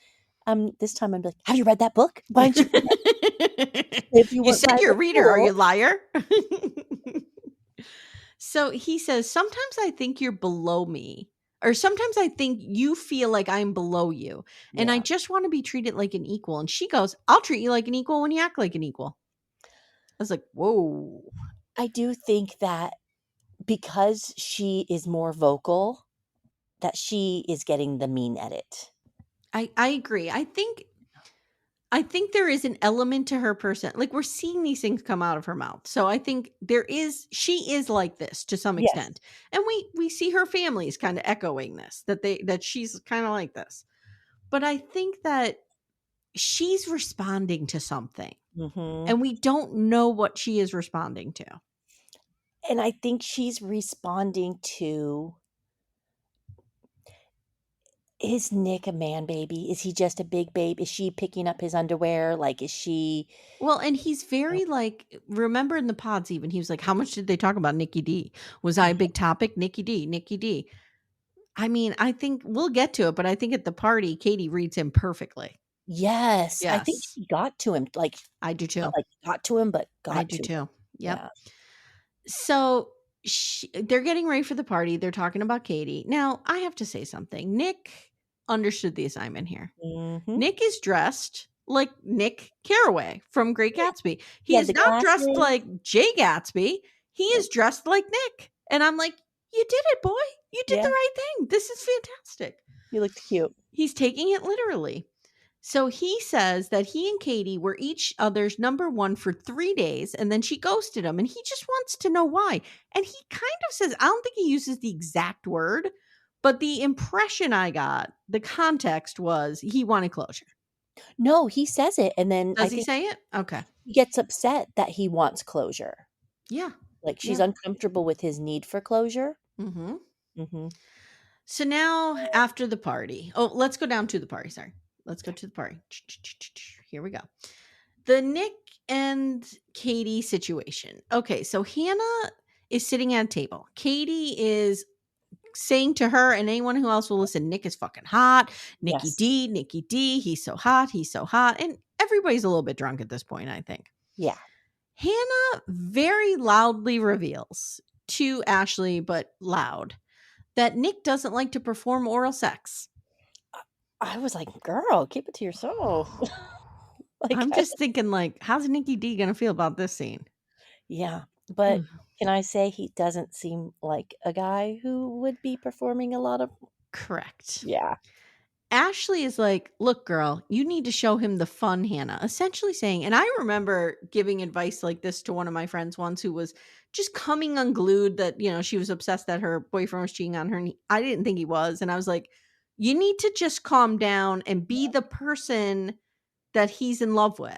This time I'm like, have you read that book? Why don't you? If you said you're a reader, are you a liar? So he says, sometimes I think you're below me. Or sometimes I think you feel like I'm below you. And I just want to be treated like an equal. And she goes, I'll treat you like an equal when you act like an equal. I was like, whoa. I do think that because she is more vocal, that she is getting the mean edit. I agree. I think there is an element to her person. Like, we're seeing these things come out of her mouth. So I think she is like this to some extent. And we see her families kind of echoing this, that she's kind of like this. But I think that she's responding to something. And we don't know what she is responding to. And I think she's responding to, is Nick a man baby? Is he just a big babe? Is she picking up his underwear? Like, is she? Well, and he's very like, remember in the pods even, he was like, how much did they talk about Nikki D? Was I a big topic? Nikki D. I mean, I think we'll get to it, but I think at the party, Katie reads him perfectly. Yes. I think she got to him. Like, I do too. Not like got to him, but got to him. I do too. Yep. Yeah. So they're getting ready for the party. They're talking about Katie. Now, I have to say something. Nick understood the assignment here. Nick is dressed like Nick Carraway from Great Gatsby. He is not dressed like Jay Gatsby. He is dressed like Nick. And I'm like, you did it, boy. You did the right thing. This is fantastic. He looked cute. He's taking it literally. So he says that he and Katie were each other's number one for 3 days, and then she ghosted him, and he just wants to know why. And he kind of says, I don't think he uses the exact word, but the impression I got, the context was he wanted closure. No, he says it, and then does he say it? Okay. He gets upset that he wants closure. Yeah. Like, she's uncomfortable with his need for closure. So now after the party, let's go down to the party. Sorry. Let's go to the party. Here we go. The Nick and Katie situation. Okay, so Hannah is sitting at a table. Katie is saying to her and anyone who else will listen, Nick is fucking hot. Nikki D, he's so hot. And everybody's a little bit drunk at this point, I think. Yeah. Hannah very loudly reveals to Ashley, but loud, that Nick doesn't like to perform oral sex. I was like, girl, keep it to yourself. I'm just thinking, like, how's Nikki D going to feel about this scene? Yeah. But can I say he doesn't seem like a guy who would be performing a lot of... Correct. Yeah. Ashley is like, look, girl, you need to show him the fun, Hannah. Essentially saying, and I remember giving advice like this to one of my friends once who was just coming unglued that, she was obsessed that her boyfriend was cheating on her. And I didn't think he was. And I was like, you need to just calm down and be the person that he's in love with.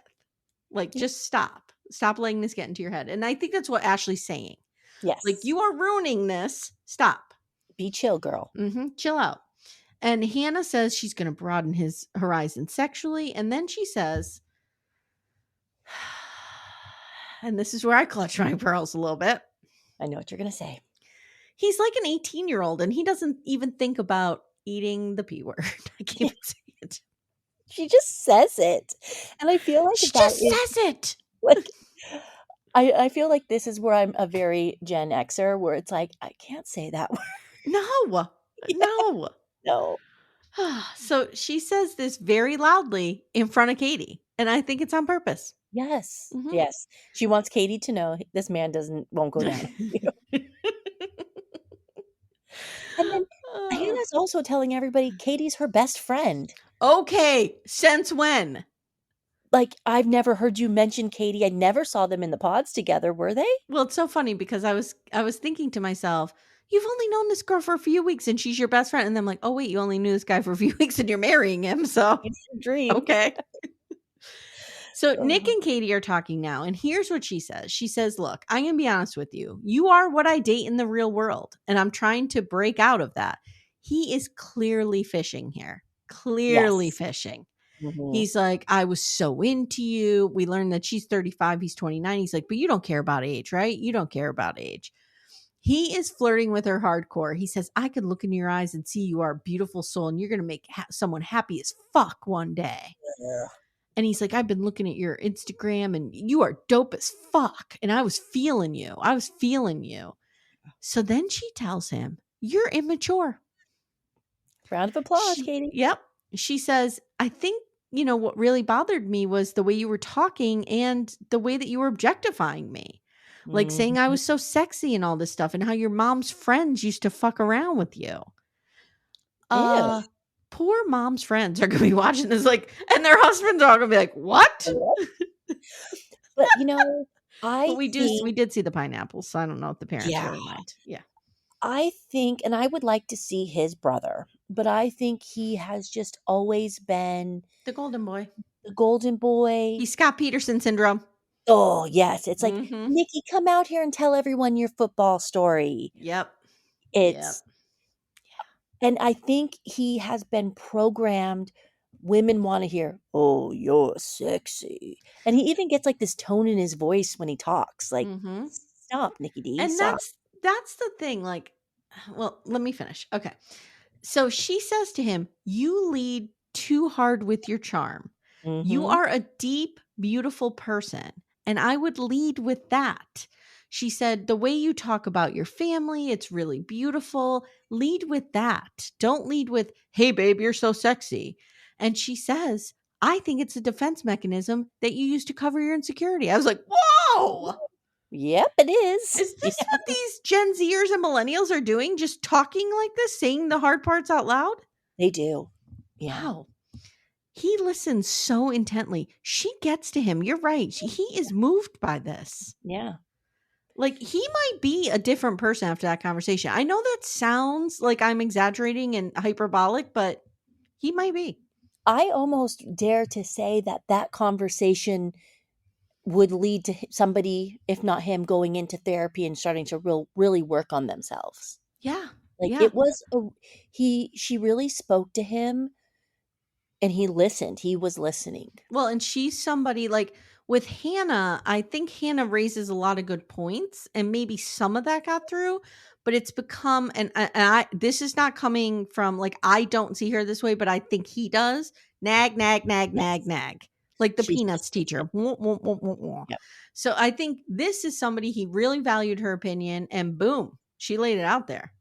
Like, just stop. Stop letting this get into your head. And I think that's what Ashley's saying. Yes. Like, you are ruining this. Stop. Be chill, girl. Chill out. And Hannah says she's going to broaden his horizon sexually. And then she says, and this is where I clutch my pearls a little bit. I know what you're going to say. He's like an 18-year-old and he doesn't even think about eating the P word. I can't even say it. She just says it. And I feel like she just says it. Like, I feel like this is where I'm a very Gen Xer, where it's like, I can't say that word. No. No. So she says this very loudly in front of Katie. And I think it's on purpose. Yes. Yes. She wants Katie to know this man won't go down. And then Hannah's also telling everybody Katie's her best friend. Okay. Since when? Like, I've never heard you mention Katie. I never saw them in the pods together, were they? Well, it's so funny because I was thinking to myself, you've only known this girl for a few weeks and she's your best friend. And then I'm like, oh wait, you only knew this guy for a few weeks and you're marrying him. So dream. Okay. So Nick and Katie are talking now. And here's what she says. She says, look, I'm going to be honest with you. You are what I date in the real world. And I'm trying to break out of that. He is clearly fishing here. Clearly fishing. He's like, I was so into you. We learned that she's 35. He's 29. He's like, but you don't care about age, right? You don't care about age. He is flirting with her hardcore. He says, I could look in your eyes and see you are a beautiful soul and you're going to make someone happy as fuck one day. Yeah. And he's like, I've been looking at your Instagram and you are dope as fuck. And I was feeling you. So then she tells him, you're immature. Round of applause, Katie. Yep. She says, I think, what really bothered me was the way you were talking and the way that you were objectifying me. Like saying I was so sexy and all this stuff and how your mom's friends used to fuck around with you. Poor mom's friends are going to be watching this and their husbands are going to be like, what? But we did see the pineapples, so I don't know if the parents really mind. Yeah. I think, and I would like to see his brother, but I think he has just always been the golden boy. He's Scott Peterson syndrome. Oh, yes. It's like, Nikki, come out here and tell everyone your football story. Yep. And I think he has been programmed. Women want to hear, oh, you're sexy. And he even gets like this tone in his voice when he talks. Like, stop, Nikki D. And stop. That's the thing. Like, well, let me finish. Okay. So she says to him, you lead too hard with your charm. You are a deep, beautiful person. And I would lead with that. She said, the way you talk about your family, it's really beautiful. Lead with that. Don't lead with, hey, babe, you're so sexy. And she says, I think it's a defense mechanism that you use to cover your insecurity. I was like, whoa. Yep, it is. Is this what these Gen Zers and millennials are doing? Just talking like this, saying the hard parts out loud? They do. Yeah. Wow. He listens so intently. She gets to him. You're right. He is moved by this. Yeah. Like, he might be a different person after that conversation. I know that sounds like I'm exaggerating and hyperbolic, but he might be. I almost dare to say that conversation would lead to somebody, if not him, going into therapy and starting to really work on themselves. Yeah. Like, Yeah. it was she really spoke to him, and he listened. He was listening. Well, and she's somebody like with Hannah, I think Hannah raises a lot of good points and maybe some of that got through, but it's become this is not coming from like I don't see her this way, but I think he does. Nag, nag, nag, nag, Yes. nag. Like the She's Peanuts just taking teacher. it. Wah, wah, wah, wah, wah. Yep. So I think this is somebody he really valued her opinion and boom, she laid it out there.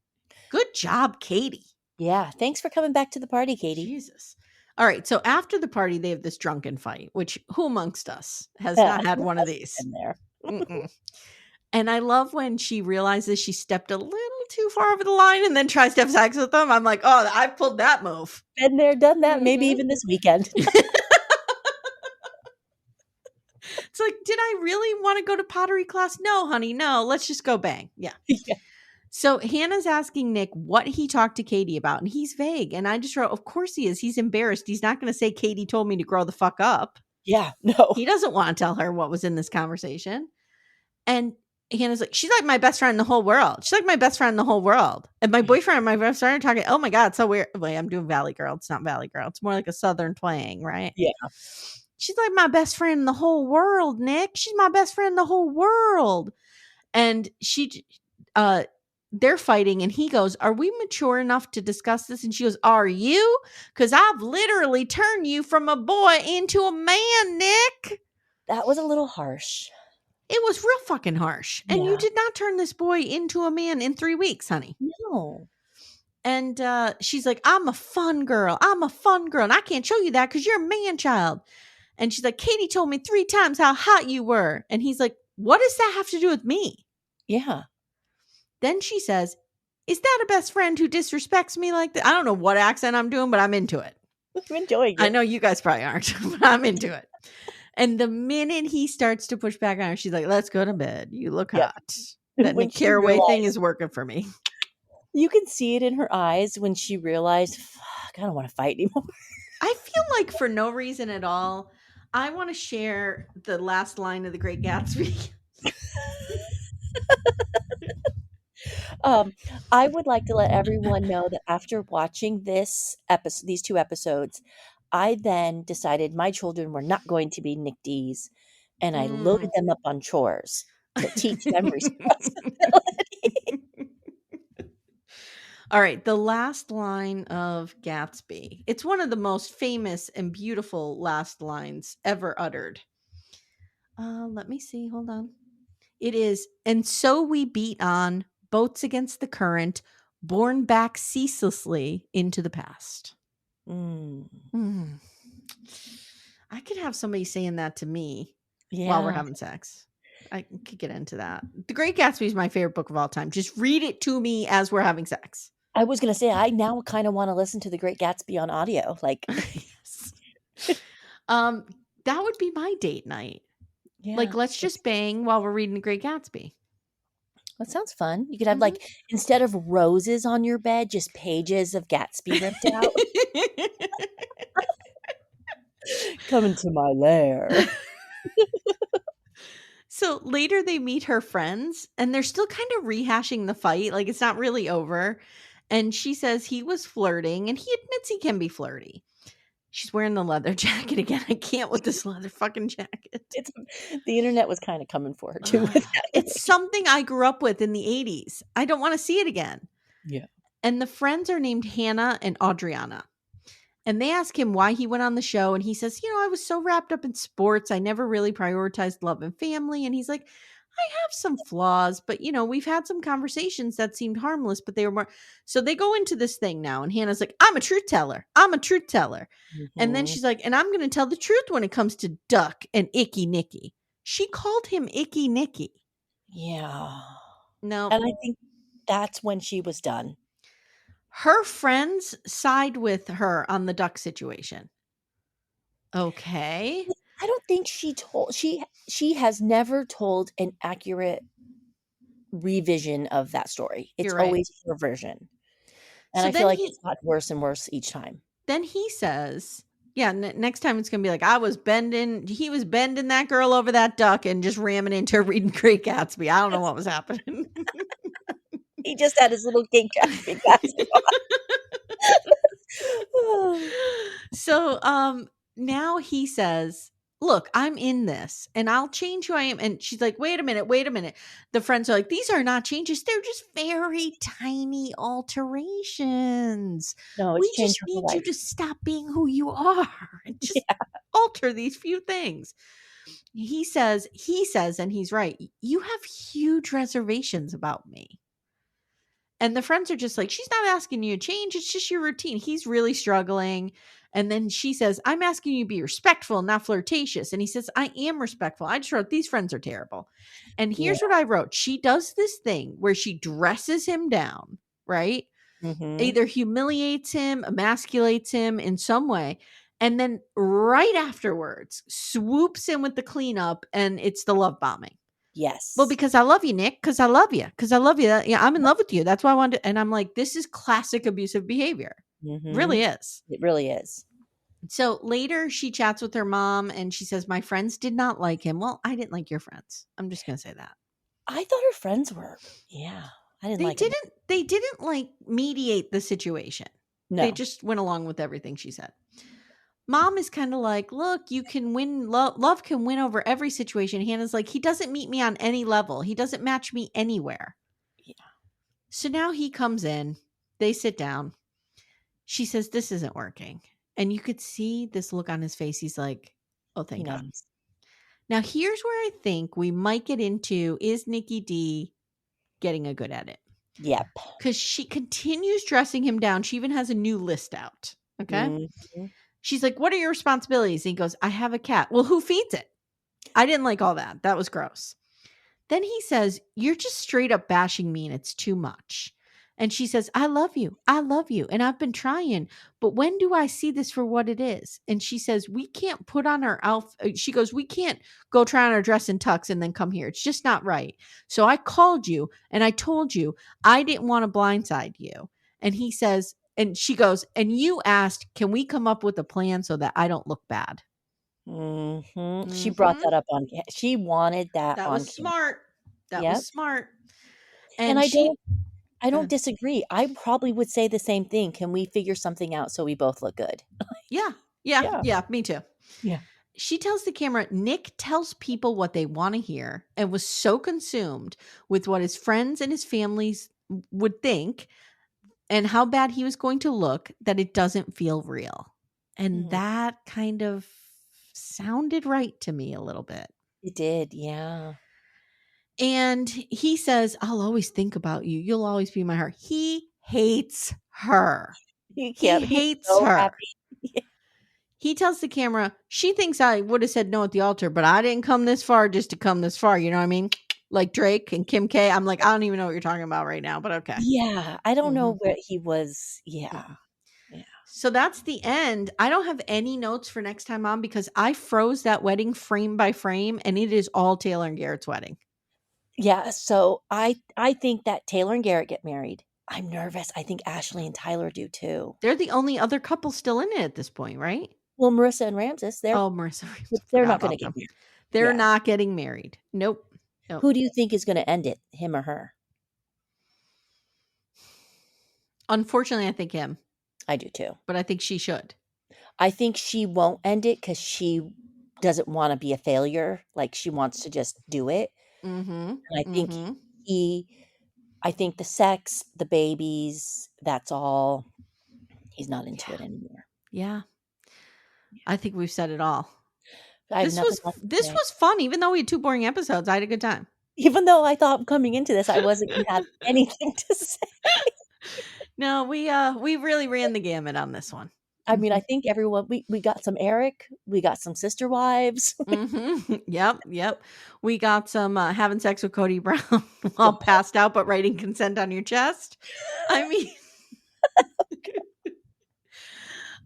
Good job, Katie. Yeah. Thanks for coming back to the party, Katie. Jesus. All right. So after the party, they have this drunken fight, which who amongst us has Yeah, not had who one of hasn't these? been there? Mm-mm. And I love when she realizes she stepped a little too far over the line and then tries to have sex with them. I'm like, oh, I pulled that move. Been there, done that, maybe Mhm. even this weekend. It's like, did I really want to go to pottery class? No, honey, no. Let's just go bang. Yeah. Yeah. So Hannah's asking Nick what he talked to Katie about, and he's vague. And I just wrote, of course he is. He's embarrassed. He's not going to say Katie told me to grow the fuck up. Yeah, no. He doesn't want to tell her what was in this conversation. And Hannah's like, she's like my best friend in the whole world. She's like my best friend in the whole world. And my boyfriend and my best friend are talking, oh my God, it's so weird. Wait, I'm doing Valley Girl. It's not Valley Girl. It's more like a Southern twang, right? Yeah. She's like my best friend in the whole world, Nick. She's my best friend in the whole world. And they're fighting and he goes, are we mature enough to discuss this? And she goes, are you? Because I've literally turned you from a boy into a man, Nick. That was a little harsh. It was real fucking harsh. And you Yeah. did not turn this boy into a man in 3 weeks, honey. No. And she's like, I'm a fun girl. I'm a fun girl. And I can't show you that because you're a man child. And she's like, Katie told me 3 times how hot you were. And he's like, what does that have to do with me? Yeah. Then she says, is that a best friend who disrespects me like that? I don't know what accent I'm doing, but I'm into it. I'm enjoying it. I know you guys probably aren't, but I'm into it. And the minute he starts to push back on her, she's like, let's go to bed. You look hot. That Nick Carraway thing is working for me. You can see it in her eyes when she realized, fuck, I don't want to fight anymore. I feel like for no reason at all, I want to share the last line of The Great Gatsby. I would like to let everyone know that after watching these 2 episodes, I then decided my children were not going to be Nick D's, and I loaded them up on chores to teach them responsibility. All right, the last line of Gatsby. It's one of the most famous and beautiful last lines ever uttered. Let me see. Hold on. It is, and so we beat on, boats against the current, borne back ceaselessly into the past. I could have somebody saying that to me while we're having sex. I could get into that. The Great Gatsby is my favorite book of all time. Just read it to me as we're having sex. I was going to say, I now kind of want to listen to The Great Gatsby on audio. Like, yes. That would be my date night. Yeah. Like, let's just bang while we're reading The Great Gatsby. That sounds fun. You could have like, instead of roses on your bed, just pages of Gatsby ripped out. Come into my lair. So later they meet her friends and they're still kind of rehashing the fight. Like it's not really over. And she says he was flirting and he admits he can be flirty. She's wearing the leather jacket again. I can't with this leather fucking jacket. The internet was kind of coming for her too. It's something I grew up with in the 80s. I don't want to see it again. Yeah. And the friends are named Hannah and Adriana. And they ask him why he went on the show. And he says, I was so wrapped up in sports. I never really prioritized love and family. And he's like, I have some flaws, but we've had some conversations that seemed harmless, but they were more. So they go into this thing now. And Hannah's like, I'm a truth teller. I'm a truth teller. And then she's like, and I'm going to tell the truth when it comes to Duck and Icky Nicky. She called him Icky Nicky. Yeah. No. And I think that's when she was done. Her friends side with her on the Duck situation. Okay. I don't think she has never told an accurate revision of that story. It's always her version. And so I feel like it's got worse and worse each time. Then he says, next time it's going to be like, he was bending that girl over that duck and just ramming into her reading Great Gatsby. I don't know what was happening. He just had his little king trapping glasses on. So, now he says, "Look, I'm in this and I'll change who I am." And she's like, "Wait a minute, wait a minute." The friends are like, "These are not changes. They're just very tiny alterations. No, it's We changed just your whole need you life. to stop being who you are and just alter these few things." He says, and he's right, "You have huge reservations about me." And the friends are just like, "She's not asking you to change. It's just your routine." He's really struggling. And then she says, "I'm asking you to be respectful, not flirtatious." And he says, "I am respectful. I just wrote, these friends are terrible." And Yeah. here's what I wrote. She does this thing where she dresses him down, right? Mhm. Either humiliates him, emasculates him in some way. And then right afterwards, swoops in with the cleanup and it's the love bombing. Yes. "Well, because I love you, Nick, because I love you, because I love you. Yeah, I'm in love with you. That's why I wanted to." And I'm like, this is classic abusive behavior. Really is. It really is. So later she chats with her mom and she says, "My friends did not like him." Well, I didn't like your friends. I'm just going to say that. I thought her friends were. Yeah. I didn't like him. They didn't like mediate the situation. They No. just went along with everything she said. Mom is kind of like, "Look, you can win. Love can win over every situation." Hannah's like, "He doesn't meet me on any level. He doesn't match me anywhere." Yeah. So now he comes in, they sit down. She says, "This isn't working." And you could see this look on his face. He's like, "Oh, He thank God." knows. Now, here's where I think we might get into, is Nikki D getting a good edit? Yep. Because she continues dressing him down. She even has a new list out. Okay. Mhm. She's like, "What are your responsibilities?" And he goes, "I have a cat." "Well, who feeds it?" I didn't like all that. That was gross. Then he says, "You're just straight up bashing me and it's too much." And she says, "I love you. I love you. And I've been trying. But when do I see this for what it is?" And she says, "We can't put on our outfit." She goes, "We can't go try on our dress and tux and then come here. It's just not right. So I called you and I told you I didn't want to blindside you." And he says, and she goes, "And you asked, can we come up with a plan so that I don't look bad?" She brought that Mhm. up on she wanted that That on was camera. smart. That Yep. was smart. And And she I go don't ahead. disagree. I probably would say the same thing. Can we figure something out so we both look good? Yeah. Yeah. Yeah. Yeah. Me too. Yeah. She tells the camera, Nick tells people what they want to hear and was so consumed with what his friends and his families would think and how bad he was going to look that it doesn't feel real. And Mhm. that kind of sounded right to me a little bit. It did. Yeah. And he says, "I'll always think about you. You'll always be my heart." He hates her. He He can't. He's hates so her. happy. He tells the camera, "She thinks I would have said no at the altar, but I didn't come this far just to come this far." You know what I mean? Like Drake and Kim K. I'm like, I don't even know what you're talking about right now, but okay. Yeah. I don't know Mhm. where he was. Yeah. Mm-mm. Yeah. So that's the end. I don't have any notes for next time on because I froze that wedding frame by frame and it is all Taylor and Garrett's wedding. Yeah. So I think that Taylor and Garrett get married. I'm nervous. I think Ashley and Tyler do too. They're the only other couple still in it at this point, right? Well, Marissa and Ramses, Oh, Marissa, I they're forgot not going to about get them. married. They're Yeah. not getting married. Nope. Nope. Who do you think is going to end it? Him or her? Unfortunately, I think him, I do too. but I think she should. I think she won't end it because she doesn't want to be a failure. Like she wants to just do it. Mm-hmm. And I think Mm-hmm. I think the sex, the babies, that's all. He's not into it anymore. Yeah. I think we've said it all. I have nothing left to This say. was fun, even though we had 2 boring episodes. I had a good time. Even though I thought coming into this I wasn't going to have anything to say. No, we really ran the gamut on this one. I mean, I think everyone we got some Eric, we got some sister wives. Mm-hmm. Yep. We got some having sex with Cody Brown while passed out, but writing consent on your chest. I mean,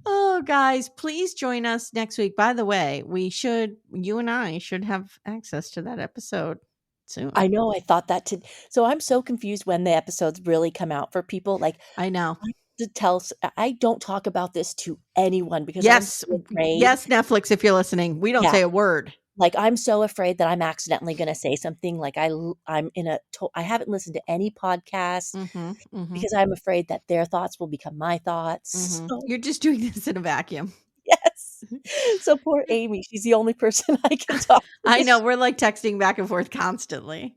oh, guys, please join us next week. By the way, you and I should have access to that episode soon. I know, I thought that too. So I'm so confused when the episodes really come out for people. Like, I know. I don't talk about this to anyone because I'm Yes. so afraid. Yes, Netflix, if you're listening, we don't Yeah. say a word. Like, I'm so afraid that I'm accidentally gonna say something like I haven't listened to any podcasts because I'm afraid that their thoughts will become my thoughts. So You're just doing this in a vacuum. yes. So poor Amy, she's the only person I can talk to. I know, we're, like, texting back and forth constantly.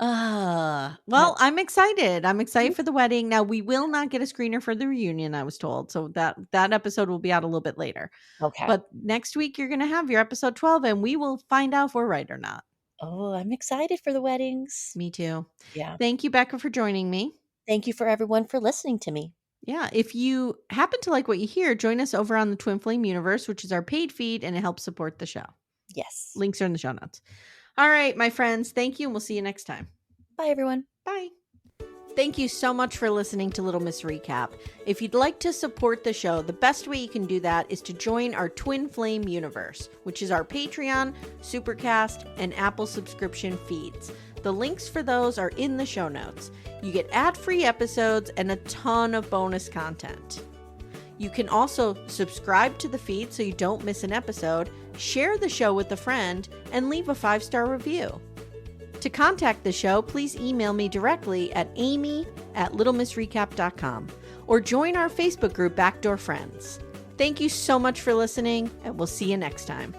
Well, I'm excited. I'm excited for the wedding. Now, we will not get a screener for the reunion, I was told, so that episode will be out a little bit later. Okay. But next week, you're gonna have your episode 12, and we will find out if we're right or not. Oh, I'm excited for the weddings. Me too. Yeah. Thank you, Becca, for joining me. Thank you for everyone for listening to me. Yeah, if you happen to like what you hear, join us over on the Twin Flame Universe, which is our paid feed, and it helps support the show. Yes. Links are in the show notes. All right, my friends, thank you, and we'll see you next time. Bye, everyone. Bye. Thank you so much for listening to Little Miss Recap. If you'd like to support the show, the best way you can do that is to join our Twin Flame Universe, which is our Patreon, Supercast, and Apple subscription feeds. The links for those are in the show notes. You get ad-free episodes and a ton of bonus content. You can also subscribe to the feed so you don't miss an episode, share the show with a friend, and leave a 5-star review. To contact the show, please email me directly at amy@littlemissrecap.com or join our Facebook group Backdoor Friends. Thank you so much for listening, and we'll see you next time.